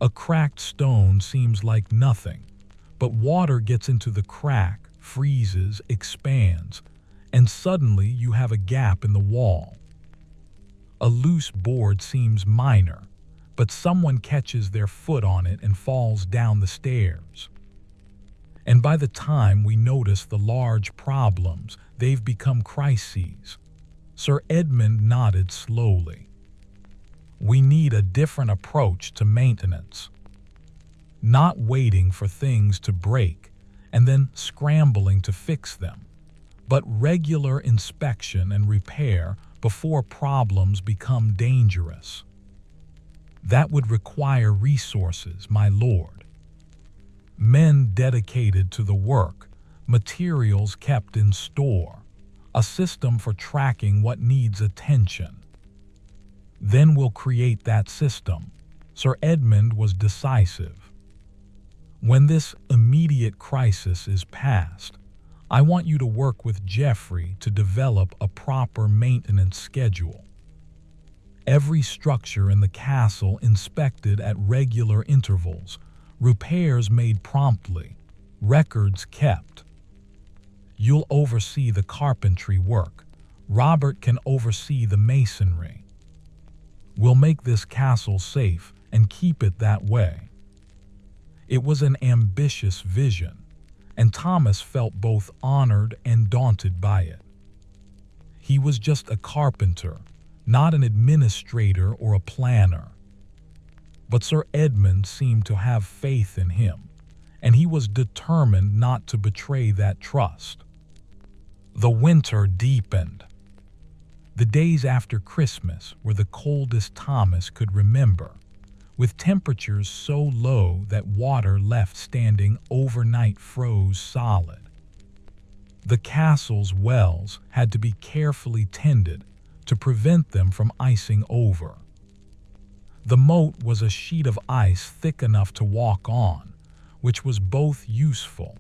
A cracked stone seems like nothing, but water gets into the crack, freezes, expands, and suddenly you have a gap in the wall. A loose board seems minor, but someone catches their foot on it and falls down the stairs. And by the time we notice the large problems, they've become crises. Sir Edmund nodded slowly. We need a different approach to maintenance. Not waiting for things to break and then scrambling to fix them, but regular inspection and repair before problems become dangerous. That would require resources, my lord. Men dedicated to the work, materials kept in store, a system for tracking what needs attention. Then we'll create that system. Sir Edmund was decisive. When this immediate crisis is past, I want you to work with Geoffrey to develop a proper maintenance schedule. Every structure in the castle inspected at regular intervals, repairs made promptly, records kept. You'll oversee the carpentry work. Robert can oversee the masonry. We'll make this castle safe and keep it that way. It was an ambitious vision, and Thomas felt both honored and daunted by it. He was just a carpenter, not an administrator or a planner. But Sir Edmund seemed to have faith in him, and he was determined not to betray that trust. The winter deepened. The days after Christmas were the coldest Thomas could remember, with temperatures so low that water left standing overnight froze solid. The castle's wells had to be carefully tended to prevent them from icing over. The moat was a sheet of ice thick enough to walk on, which was both useful.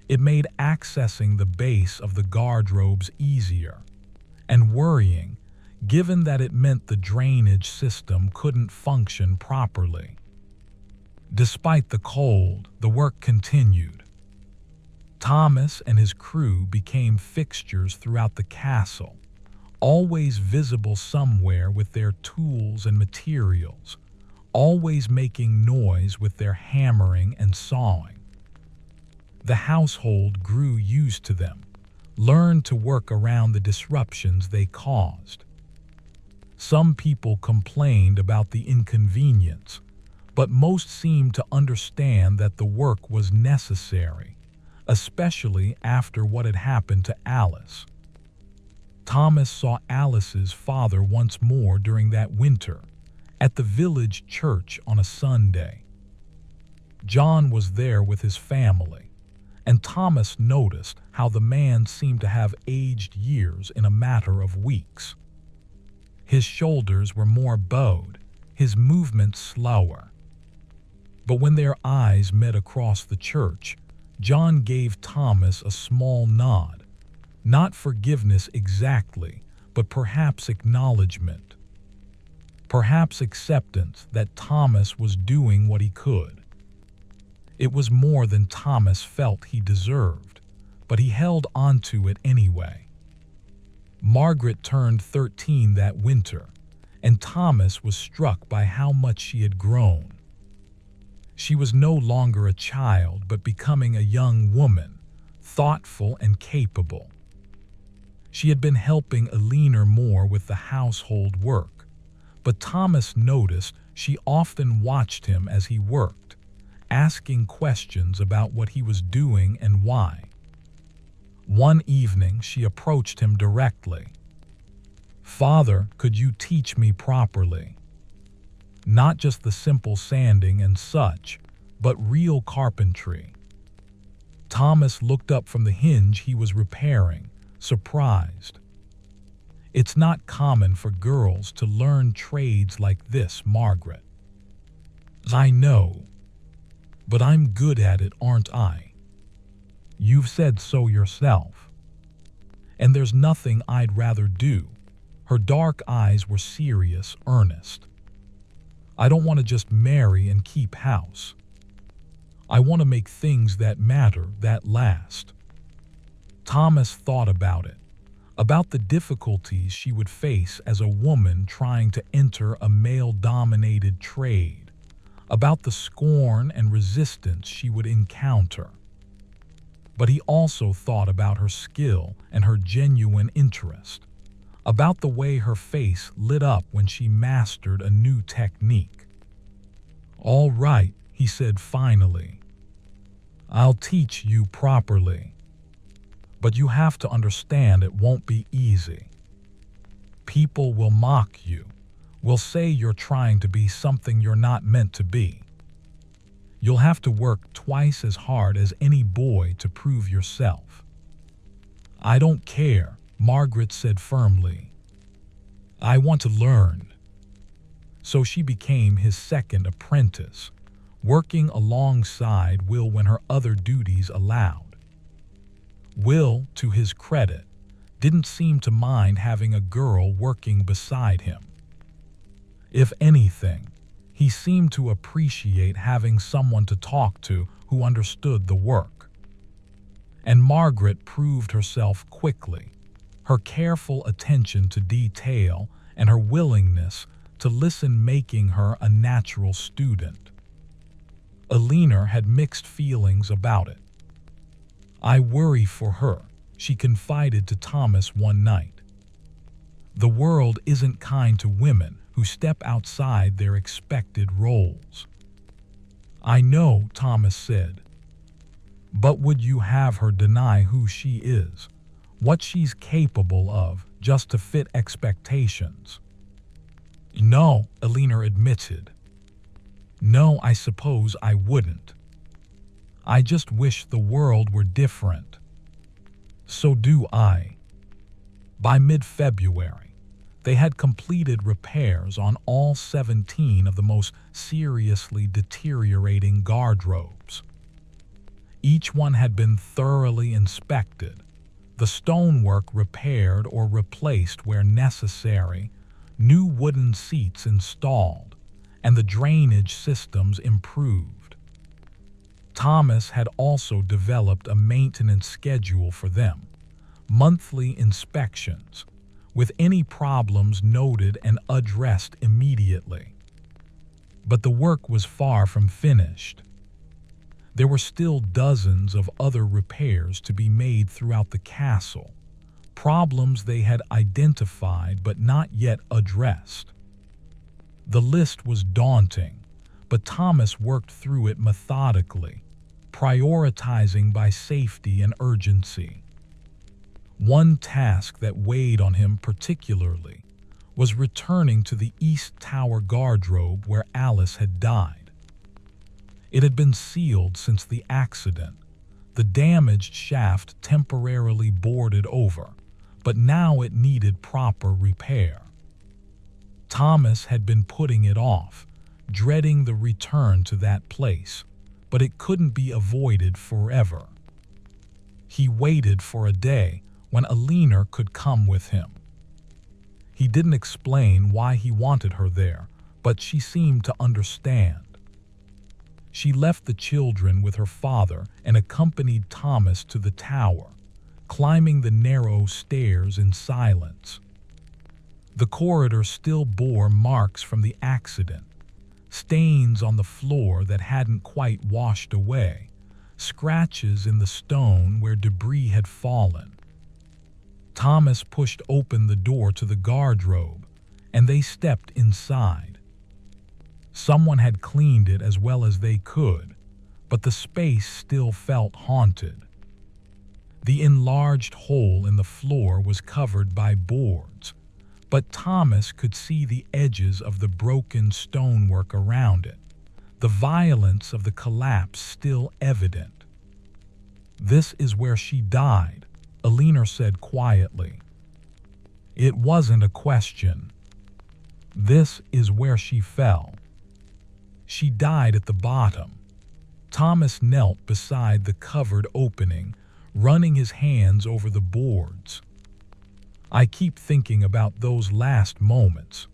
It made accessing the base of the garderobes easier, and worrying, given that it meant the drainage system couldn't function properly. Despite the cold, the work continued. Thomas and his crew became fixtures throughout the castle, always visible somewhere with their tools and materials, always making noise with their hammering and sawing. The household grew used to them, learned to work around the disruptions they caused. Some people complained about the inconvenience, but most seemed to understand that the work was necessary, especially after what had happened to Alice. Thomas saw Alice's father once more during that winter, at the village church on a Sunday. John was there with his family, and Thomas noticed how the man seemed to have aged years in a matter of weeks. His shoulders were more bowed, his movements slower. But when their eyes met across the church, John gave Thomas a small nod. Not forgiveness exactly, but perhaps acknowledgement. Perhaps acceptance that Thomas was doing what he could. It was more than Thomas felt he deserved, but he held onto it anyway. Margaret turned 13 that winter, and Thomas was struck by how much she had grown. She was no longer a child, but becoming a young woman, thoughtful and capable. She had been helping Eleanor more with the household work, but Thomas noticed she often watched him as he worked, asking questions about what he was doing and why. One evening she approached him directly. "Father, could you teach me properly? Not just the simple sanding and such, but real carpentry." Thomas looked up from the hinge he was repairing, surprised. "It's not common for girls to learn trades like this, Margaret." "I know, but I'm good at it, aren't I? You've said so yourself. And there's nothing I'd rather do." Her dark eyes were serious, earnest. "I don't want to just marry and keep house. I want to make things that matter, that last." Thomas thought about it, about the difficulties she would face as a woman trying to enter a male-dominated trade, about the scorn and resistance she would encounter. But he also thought about her skill and her genuine interest, about the way her face lit up when she mastered a new technique. "All right," he said finally. I'll teach you properly. But you have to understand it won't be easy. People will mock you, will say you're trying to be something you're not meant to be. You'll have to work twice as hard as any boy to prove yourself. I don't care, Margaret said firmly. I want to learn. So she became his second apprentice, working alongside Will when her other duties allowed. Will, to his credit, didn't seem to mind having a girl working beside him. If anything, he seemed to appreciate having someone to talk to who understood the work. And Margaret proved herself quickly, her careful attention to detail and her willingness to listen making her a natural student. Alina had mixed feelings about it. I worry for her, she confided to Thomas one night. The world isn't kind to women who step outside their expected roles. I know, Thomas said. But would you have her deny who she is, what she's capable of, just to fit expectations? No, Alina admitted. No, I suppose I wouldn't. I just wish the world were different. So do I. By mid-February, they had completed repairs on all 17 of the most seriously deteriorating garderobes. Each one had been thoroughly inspected, the stonework repaired or replaced where necessary, new wooden seats installed, and the drainage systems improved. Thomas had also developed a maintenance schedule for them, monthly inspections, with any problems noted and addressed immediately. But the work was far from finished. There were still dozens of other repairs to be made throughout the castle, problems they had identified but not yet addressed. The list was daunting, but Thomas worked through it methodically, prioritizing by safety and urgency. One task that weighed on him particularly was returning to the East Tower garderobe where Alice had died. It had been sealed since the accident, the damaged shaft temporarily boarded over, but now it needed proper repair. Thomas had been putting it off, dreading the return to that place, but it couldn't be avoided forever. He waited for a day when Alina could come with him. He didn't explain why he wanted her there, but she seemed to understand. She left the children with her father and accompanied Thomas to the tower, climbing the narrow stairs in silence. The corridor still bore marks from the accident, stains on the floor that hadn't quite washed away, scratches in the stone where debris had fallen. Thomas pushed open the door to the garderobe, and they stepped inside. Someone had cleaned it as well as they could, but the space still felt haunted. The enlarged hole in the floor was covered by boards, but Thomas could see the edges of the broken stonework around it, the violence of the collapse still evident. "This is where she died," Alina said quietly. It wasn't a question. This is where she fell. She died at the bottom. Thomas knelt beside the covered opening, running his hands over the boards. I keep thinking about those last moments.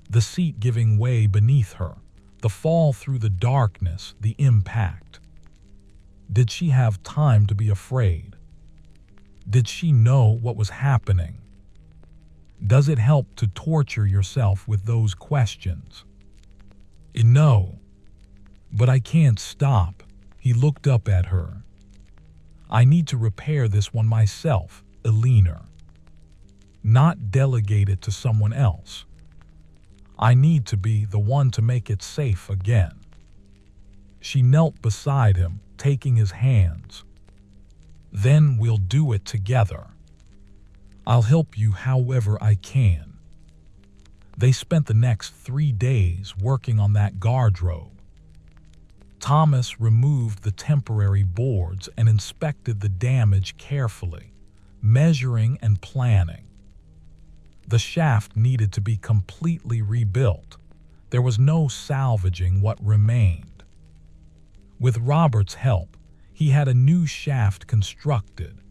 The seat giving way beneath her, the fall through the darkness, the impact. Did she have time to be afraid? Did she know what was happening? Does it help to torture yourself with those questions? No. But I can't stop. He looked up at her. I need to repair this one myself, Alina. Not delegate it to someone else. I need to be the one to make it safe again. She knelt beside him, taking his hands. "Then we'll do it together. I'll help you however I can." They spent the next 3 days working on that garderobe. Thomas removed the temporary boards and inspected the damage carefully, measuring and planning. The shaft needed to be completely rebuilt. There was no salvaging what remained. With Robert's help, he had a new shaft constructed,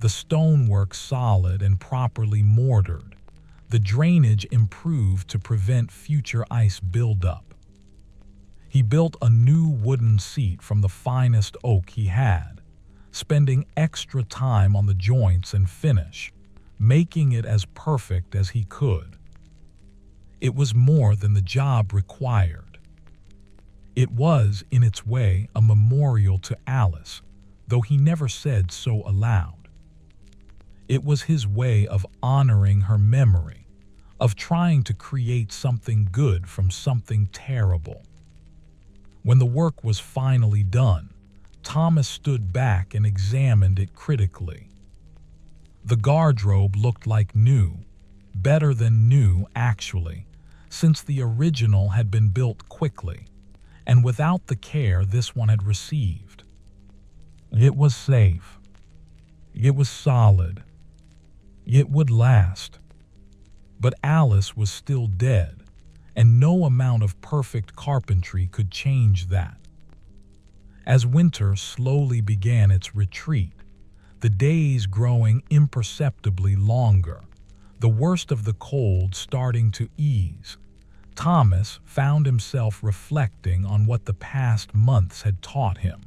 the stonework solid and properly mortared, the drainage improved to prevent future ice buildup. He built a new wooden seat from the finest oak he had, spending extra time on the joints and finish, making it as perfect as he could. It was more than the job required. It was, in its way, a memorial to Alice, though he never said so aloud. It was his way of honoring her memory, of trying to create something good from something terrible. When the work was finally done, Thomas stood back and examined it critically. The garderobe looked like new, better than new actually, since the original had been built quickly, and without the care this one had received. It was safe. It was solid. It would last. But Alice was still dead, and no amount of perfect carpentry could change that. As winter slowly began its retreat, the days growing imperceptibly longer, the worst of the cold starting to ease, Thomas found himself reflecting on what the past months had taught him.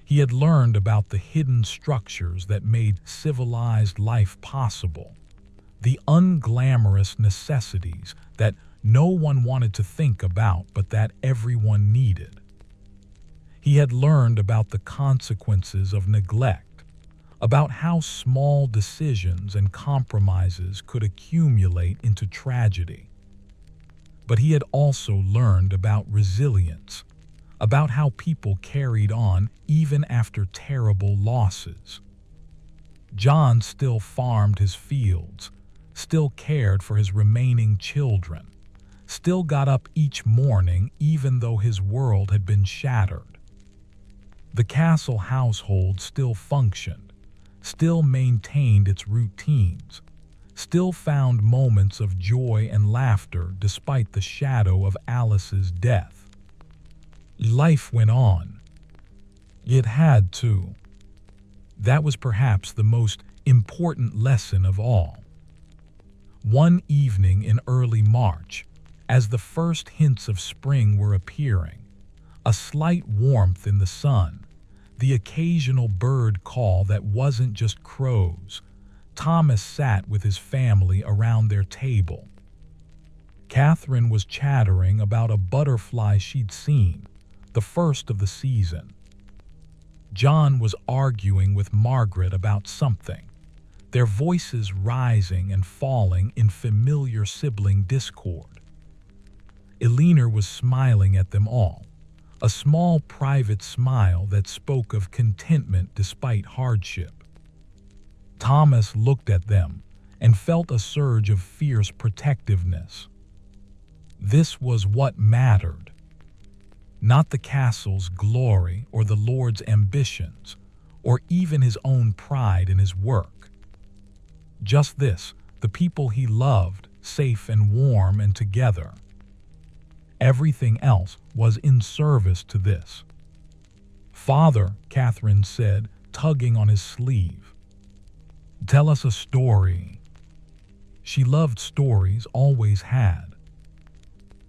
He had learned about the hidden structures that made civilized life possible, the unglamorous necessities that no one wanted to think about but that everyone needed. He had learned about the consequences of neglect, about how small decisions and compromises could accumulate into tragedy. But he had also learned about resilience, about how people carried on even after terrible losses. John still farmed his fields, still cared for his remaining children, still got up each morning even though his world had been shattered. The castle household still functioned, still maintained its routines, still found moments of joy and laughter despite the shadow of Alice's death. Life went on. It had to. That was perhaps the most important lesson of all. One evening in early March, as the first hints of spring were appearing, a slight warmth in the sun, the occasional bird call that wasn't just crows, Thomas sat with his family around their table. Catherine was chattering about a butterfly she'd seen, the first of the season. John was arguing with Margaret about something, their voices rising and falling in familiar sibling discord. Elena was smiling at them all, a small private smile that spoke of contentment despite hardship. Thomas looked at them and felt a surge of fierce protectiveness. This was what mattered. Not the castle's glory or the Lord's ambitions, or even his own pride in his work. Just this, the people he loved, safe and warm and together. Everything else was in service to this. "Father," Catherine said, tugging on his sleeve, "tell us a story." She loved stories, always had.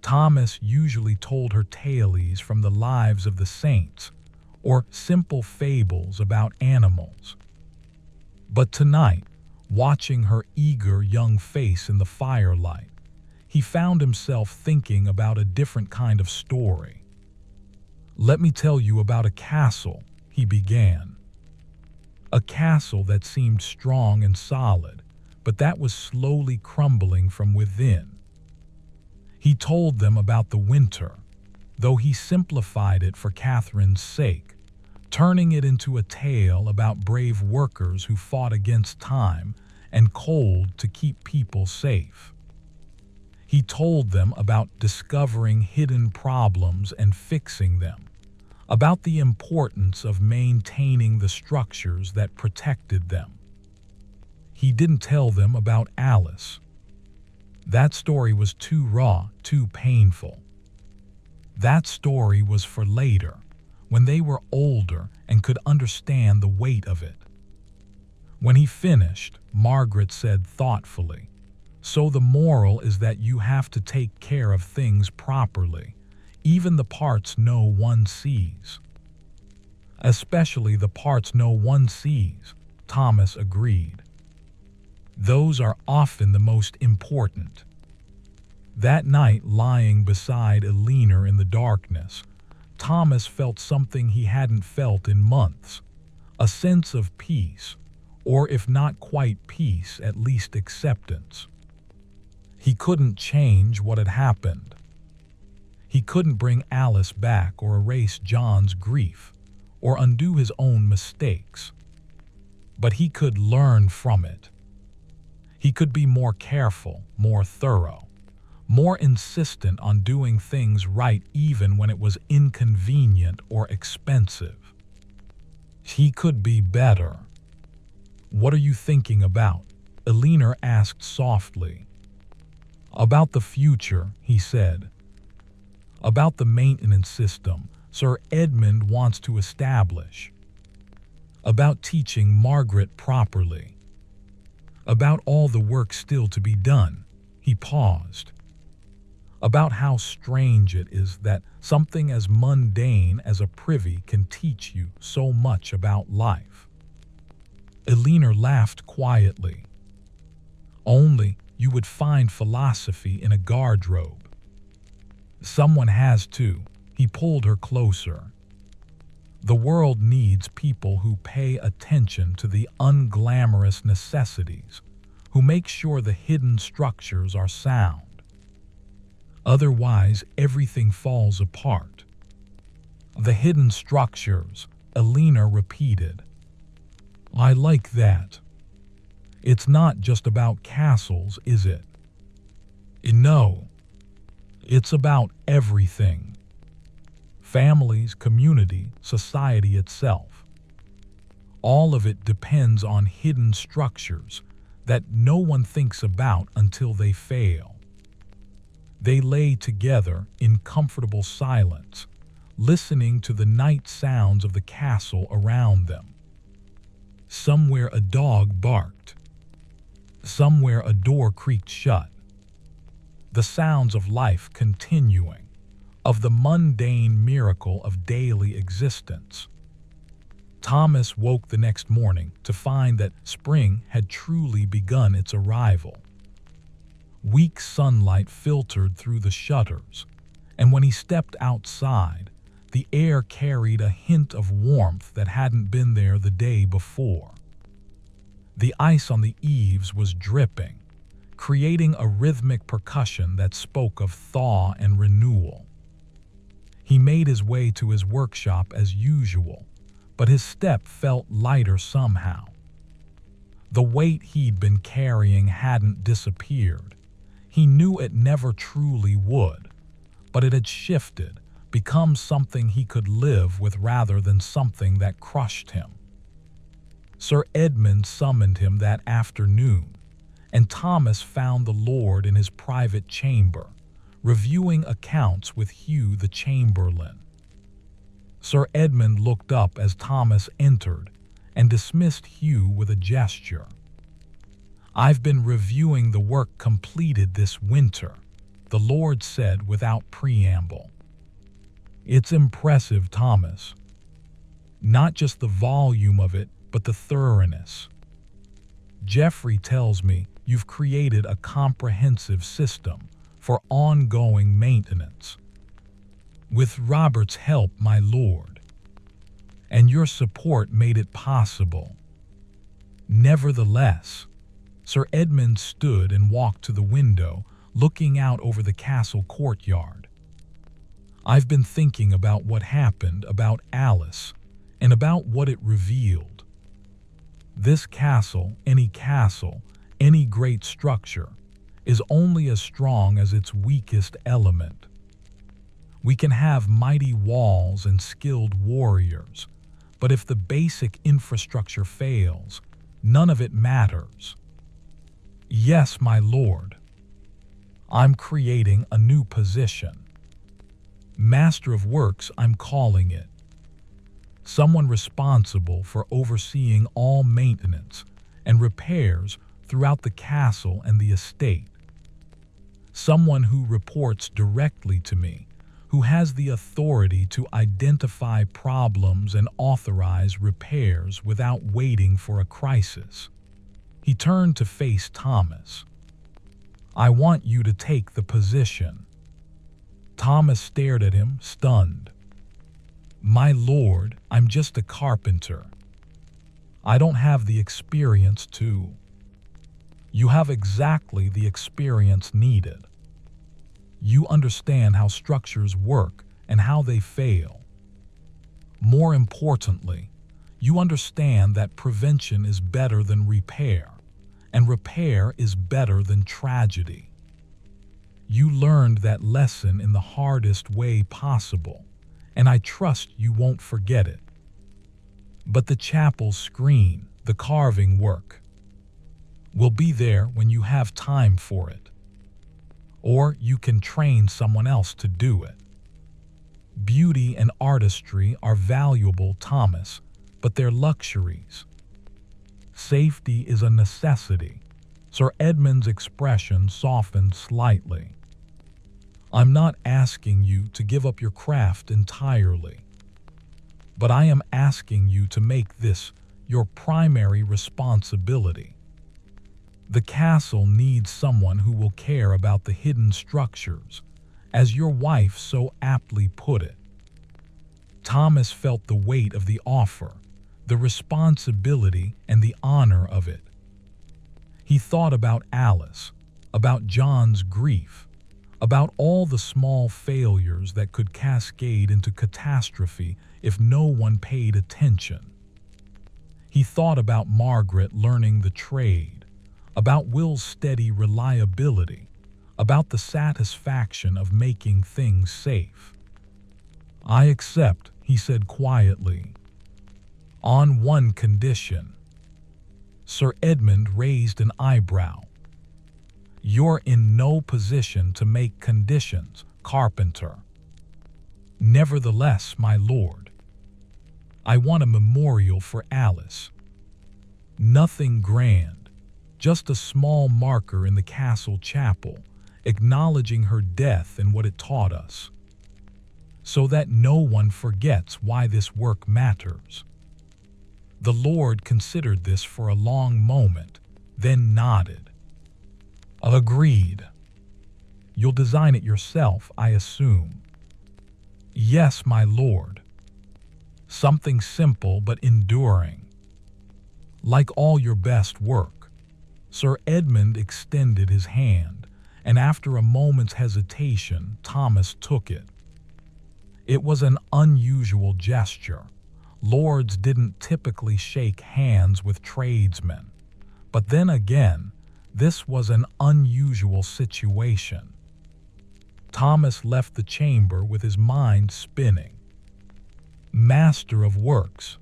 Thomas usually told her tales from the lives of the saints, or simple fables about animals. But tonight, watching her eager young face in the firelight, he found himself thinking about a different kind of story. "Let me tell you about a castle," he began. A castle that seemed strong and solid, but that was slowly crumbling from within. He told them about the winter, though he simplified it for Catherine's sake, turning it into a tale about brave workers who fought against time and cold to keep people safe. He told them about discovering hidden problems and fixing them, about the importance of maintaining the structures that protected them. He didn't tell them about Alice. That story was too raw, too painful. That story was for later, when they were older and could understand the weight of it. When he finished, Margaret said thoughtfully, "So the moral is that you have to take care of things properly, even the parts no one sees." "Especially the parts no one sees," Thomas agreed. "Those are often the most important." That night, lying beside Eleanor in the darkness, Thomas felt something he hadn't felt in months, a sense of peace, or if not quite peace, at least acceptance. He couldn't change what had happened. He couldn't bring Alice back or erase John's grief or undo his own mistakes. But he could learn from it. He could be more careful, more thorough, more insistent on doing things right even when it was inconvenient or expensive. He could be better. "What are you thinking about?" Eleanor asked softly. "About the future," he said. "About the maintenance system Sir Edmund wants to establish. About teaching Margaret properly. About all the work still to be done." He paused. "About how strange it is that something as mundane as a privy can teach you so much about life." Eleanor laughed quietly. "Only you would find philosophy in a garderobe." "Someone has to." He pulled her closer. "The world needs people who pay attention to the unglamorous necessities, who make sure the hidden structures are sound. Otherwise, everything falls apart." "The hidden structures," Eleanor repeated. "I like that. It's not just about castles, is it?" "No. It's about everything. Families, community, society itself. All of it depends on hidden structures that no one thinks about until they fail. They lay together in comfortable silence, listening to the night sounds of the castle around them. Somewhere a dog barked. Somewhere a door creaked shut. The sounds of life continuing, of the mundane miracle of daily existence. Thomas woke the next morning to find that spring had truly begun its arrival. Weak sunlight filtered through the shutters, and when he stepped outside, the air carried a hint of warmth that hadn't been there the day before. The ice on the eaves was dripping, creating a rhythmic percussion that spoke of thaw and renewal. He made his way to his workshop as usual, but his step felt lighter somehow. The weight he'd been carrying hadn't disappeared. He knew it never truly would, but it had shifted, become something he could live with rather than something that crushed him. Sir Edmund summoned him that afternoon, and Thomas found the Lord in his private chamber, reviewing accounts with Hugh the Chamberlain. Sir Edmund looked up as Thomas entered and dismissed Hugh with a gesture. "I've been reviewing the work completed this winter," the Lord said without preamble. "It's impressive, Thomas. Not just the volume of it, but the thoroughness. Geoffrey tells me you've created a comprehensive system for ongoing maintenance. With Robert's help, my lord. And your support made it possible." Nevertheless, Sir Edmund stood and walked to the window, looking out over the castle courtyard. "I've been thinking about what happened, about Alice, and about what it revealed. This castle, any great structure, is only as strong as its weakest element. We can have mighty walls and skilled warriors, but if the basic infrastructure fails, none of it matters. Yes, my lord. I'm creating a new position. Master of Works, I'm calling it. Someone responsible for overseeing all maintenance and repairs throughout the castle and the estate. Someone who reports directly to me, who has the authority to identify problems and authorize repairs without waiting for a crisis. He turned to face Thomas. I want you to take the position. Thomas stared at him, stunned. My lord, I'm just a carpenter. I don't have the experience to. You have exactly the experience needed. You understand how structures work and how they fail. More importantly, you understand that prevention is better than repair, and repair is better than tragedy. You learned that lesson in the hardest way possible, and I trust you won't forget it. But the chapel screen, the carving work, will be there when you have time for it. Or you can train someone else to do it. Beauty and artistry are valuable, Thomas, but they're luxuries. Safety is a necessity. Sir Edmund's expression softened slightly. I'm not asking you to give up your craft entirely, but I am asking you to make this your primary responsibility. The castle needs someone who will care about the hidden structures, as your wife so aptly put it. Thomas felt the weight of the offer, the responsibility and the honor of it. He thought about Alice, about John's grief, about all the small failures that could cascade into catastrophe if no one paid attention. He thought about Margaret learning the trade, about Will's steady reliability, about the satisfaction of making things safe. I accept, he said quietly, on one condition. Sir Edmund raised an eyebrow. You're in no position to make conditions, carpenter. Nevertheless, my lord, I want a memorial for Alice. Nothing grand. Just a small marker in the castle chapel, acknowledging her death and what it taught us, so that no one forgets why this work matters. The Lord considered this for a long moment, then nodded. Agreed. You'll design it yourself, I assume. Yes, my lord. Something simple but enduring. Like all your best work. Sir Edmund extended his hand, and after a moment's hesitation, Thomas took it. It was an unusual gesture. Lords didn't typically shake hands with tradesmen. But then again, this was an unusual situation. Thomas left the chamber with his mind spinning. Master of Works.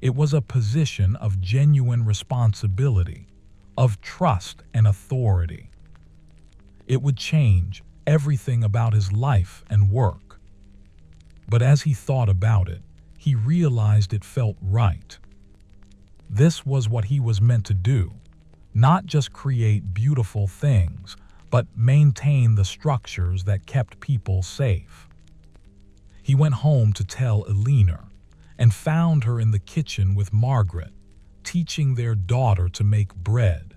It was a position of genuine responsibility, of trust and authority. It would change everything about his life and work. But as he thought about it, he realized it felt right. This was what he was meant to do, not just create beautiful things, but maintain the structures that kept people safe. He went home to tell Eleanor, and found her in the kitchen with Margaret, teaching their daughter to make bread.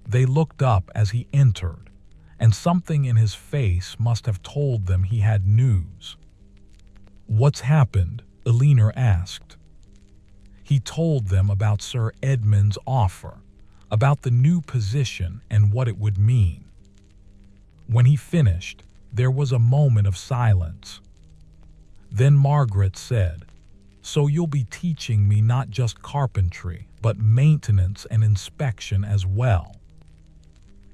They looked up as he entered, and something in his face must have told them he had news. What's happened? Eleanor asked. He told them about Sir Edmund's offer, about the new position and what it would mean. When he finished, there was a moment of silence. Then Margaret said, So you'll be teaching me not just carpentry, but maintenance and inspection as well.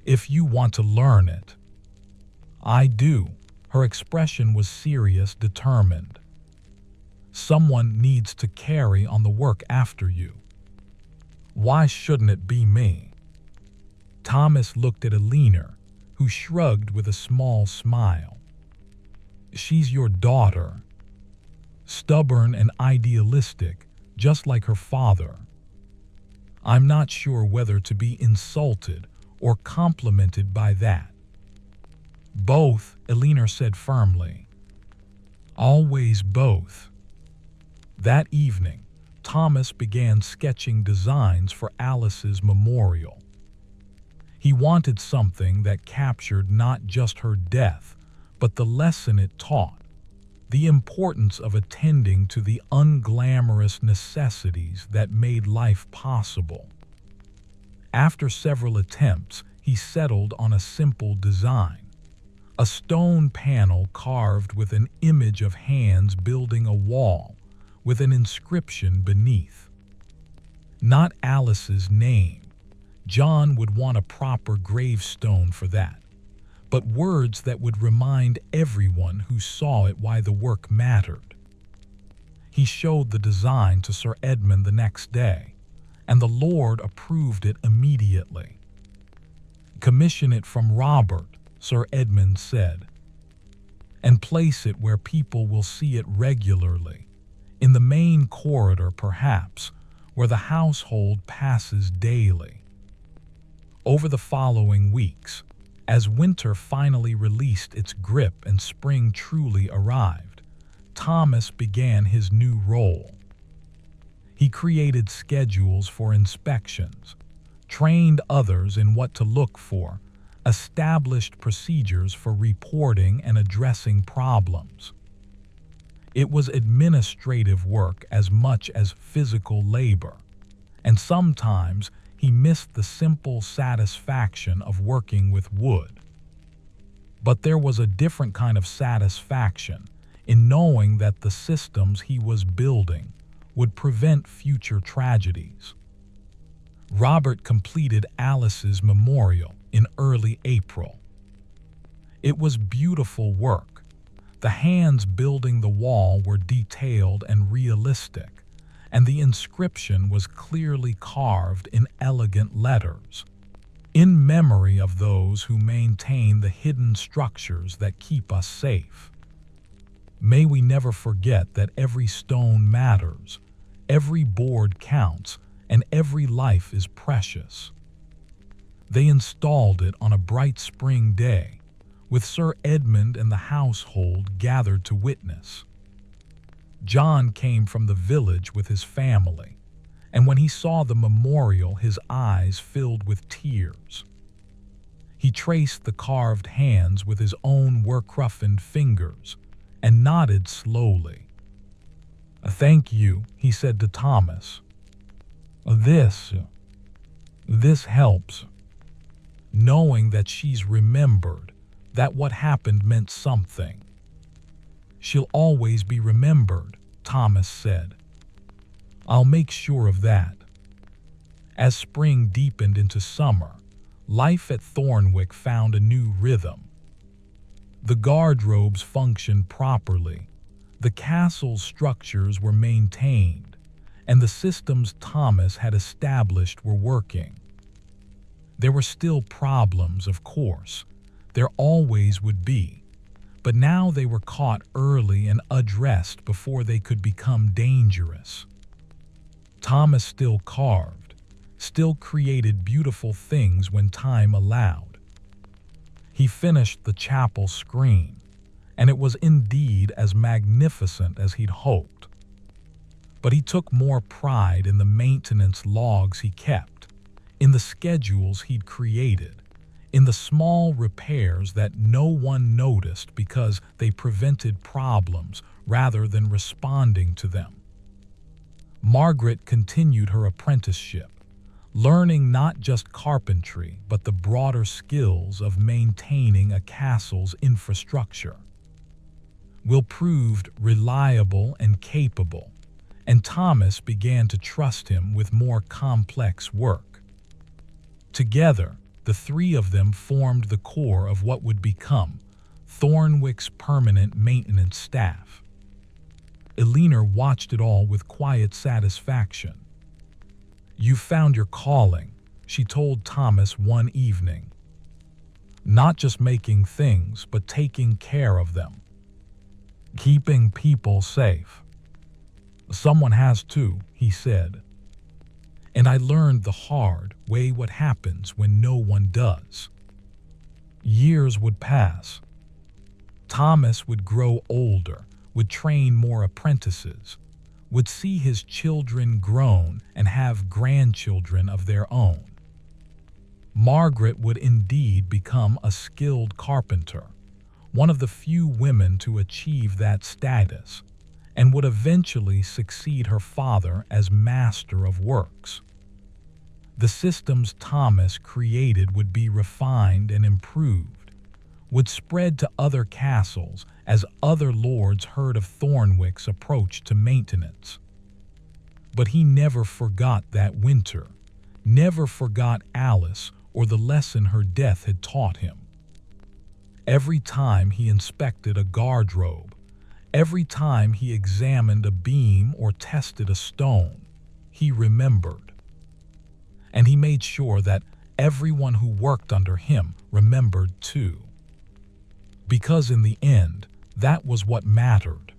If you want to learn it." "I do." Her expression was serious, determined. "Someone needs to carry on the work after you." "Why shouldn't it be me?" Thomas looked at Elena, who shrugged with a small smile. "She's your daughter. Stubborn and idealistic, just like her father. I'm not sure whether to be insulted or complimented by that." "Both," Elena said firmly. "Always both." That evening, Thomas began sketching designs for Alice's memorial. He wanted something that captured not just her death, but the lesson it taught, the importance of attending to the unglamorous necessities that made life possible. After several attempts, he settled on a simple design. A stone panel carved with an image of hands building a wall, with an inscription beneath. Not Alice's name. John would want a proper gravestone for that, but words that would remind everyone who saw it why the work mattered. He showed the design to Sir Edmund the next day, and the Lord approved it immediately. "Commission it from Robert," Sir Edmund said, "and place it where people will see it regularly, in the main corridor perhaps, where the household passes daily." Over the following weeks, as winter finally released its grip and spring truly arrived, Thomas began his new role. He created schedules for inspections, trained others in what to look for, established procedures for reporting and addressing problems. It was administrative work as much as physical labor, and sometimes he missed the simple satisfaction of working with wood. But there was a different kind of satisfaction in knowing that the systems he was building would prevent future tragedies. Robert completed Alice's memorial in early April. It was beautiful work. The hands building the wall were detailed and realistic, and the inscription was clearly carved in elegant letters, in memory of those who maintain the hidden structures that keep us safe. May we never forget that every stone matters, every board counts, and every life is precious. They installed it on a bright spring day, with Sir Edmund and the household gathered to witness. John came from the village with his family, and when he saw the memorial, his eyes filled with tears. He traced the carved hands with his own work-roughened fingers and nodded slowly. "Thank you," he said to Thomas. This helps. Knowing that she's remembered, that what happened meant something." "She'll always be remembered," Thomas said. "I'll make sure of that." As spring deepened into summer, life at Thornwick found a new rhythm. The garderobes functioned properly, the castle's structures were maintained, and the systems Thomas had established were working. There were still problems, of course. There always would be. But now they were caught early and addressed before they could become dangerous. Thomas still carved, still created beautiful things when time allowed. He finished the chapel screen, and it was indeed as magnificent as he'd hoped. But he took more pride in the maintenance logs he kept, in the schedules he'd created, in the small repairs that no one noticed because they prevented problems rather than responding to them. Margaret continued her apprenticeship, learning not just carpentry but the broader skills of maintaining a castle's infrastructure. Will proved reliable and capable, and Thomas began to trust him with more complex work. Together, the three of them formed the core of what would become Thornwick's permanent maintenance staff. Eleanor watched it all with quiet satisfaction. "You've found your calling," she told Thomas one evening. "Not just making things, but taking care of them. Keeping people safe." "Someone has to," he said. "And I learned the hard way what happens when no one does." Years would pass. Thomas would grow older, would train more apprentices, would see his children grown and have grandchildren of their own. Margaret would indeed become a skilled carpenter, one of the few women to achieve that status, and would eventually succeed her father as master of works. The systems Thomas created would be refined and improved, would spread to other castles as other lords heard of Thornwick's approach to maintenance. But he never forgot that winter, never forgot Alice or the lesson her death had taught him. Every time he inspected a garderobe, every time he examined a beam or tested a stone, he remembered. And he made sure that everyone who worked under him remembered too. Because in the end, that was what mattered.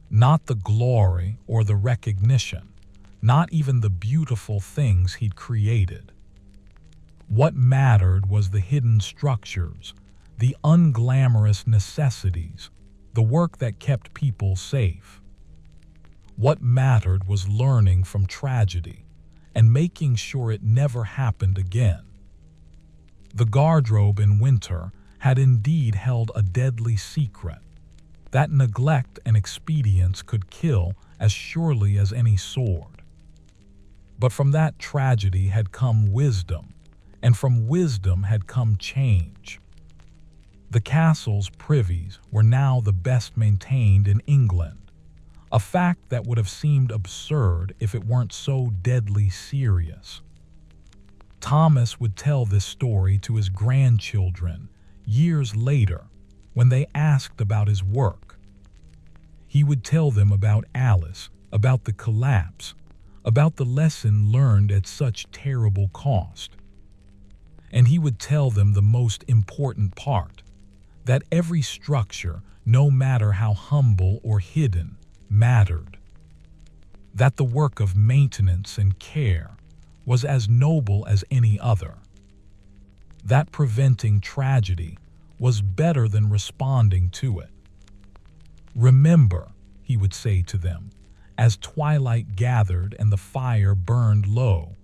Not the glory or the recognition, not even the beautiful things he'd created. What mattered was the hidden structures, the unglamorous necessities, the work that kept people safe. What mattered was learning from tragedy and making sure it never happened again. The garderobe in winter had indeed held a deadly secret, that neglect and expedience could kill as surely as any sword. But from that tragedy had come wisdom, and from wisdom had come change. The castle's privies were now the best maintained in England, a fact that would have seemed absurd if it weren't so deadly serious. Thomas would tell this story to his grandchildren years later when they asked about his work. He would tell them about Alice, about the collapse, about the lesson learned at such terrible cost. And he would tell them the most important part, that every structure, no matter how humble or hidden, mattered. That the work of maintenance and care was as noble as any other. That preventing tragedy was better than responding to it. "Remember," he would say to them, as twilight gathered and the fire burned low,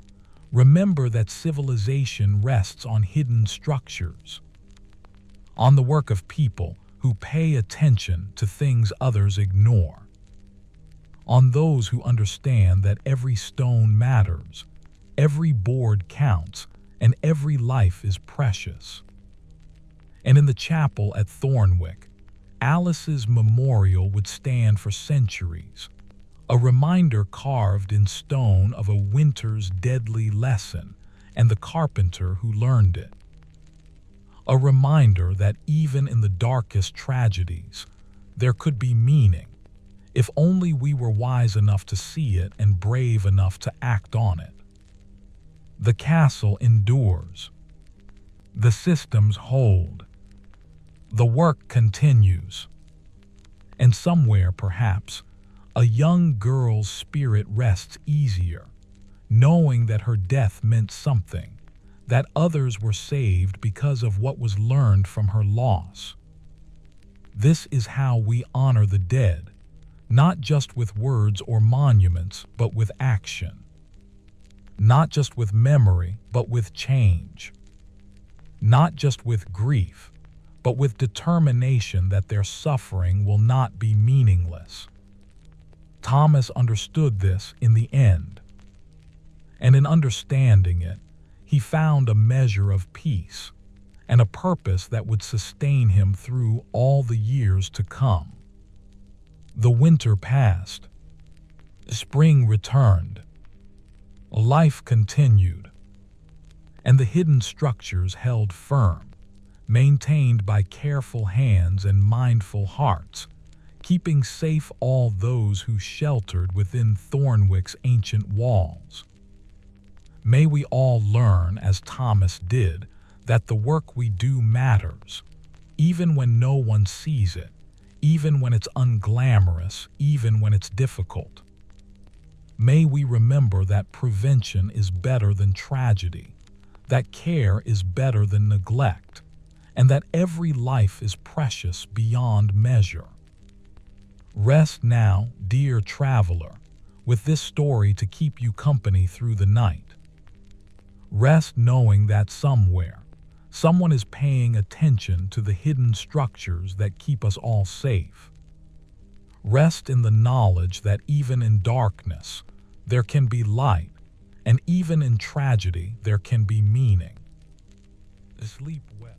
"remember that civilization rests on hidden structures, on the work of people who pay attention to things others ignore, on those who understand that every stone matters, every board counts, and every life is precious." And in the chapel at Thornwick, Alice's memorial would stand for centuries, a reminder carved in stone of a winter's deadly lesson and the carpenter who learned it. A reminder that even in the darkest tragedies, there could be meaning, if only we were wise enough to see it and brave enough to act on it. The castle endures. The systems hold. The work continues. And somewhere, perhaps, a young girl's spirit rests easier, knowing that her death meant something, that others were saved because of what was learned from her loss. This is how we honor the dead, not just with words or monuments, but with action. Not just with memory, but with change. Not just with grief, but with determination that their suffering will not be meaningless. Thomas understood this in the end. And in understanding it, he found a measure of peace and a purpose that would sustain him through all the years to come. The winter passed. Spring returned. Life continued, and the hidden structures held firm, maintained by careful hands and mindful hearts, keeping safe all those who sheltered within Thornwick's ancient walls. May we all learn, as Thomas did, that the work we do matters, even when no one sees it, even when it's unglamorous, even when it's difficult. May we remember that prevention is better than tragedy, that care is better than neglect, and that every life is precious beyond measure. Rest now, dear traveler, with this story to keep you company through the night. Rest knowing that somewhere, someone is paying attention to the hidden structures that keep us all safe. Rest in the knowledge that even in darkness, there can be light, and even in tragedy, there can be meaning. Sleep well.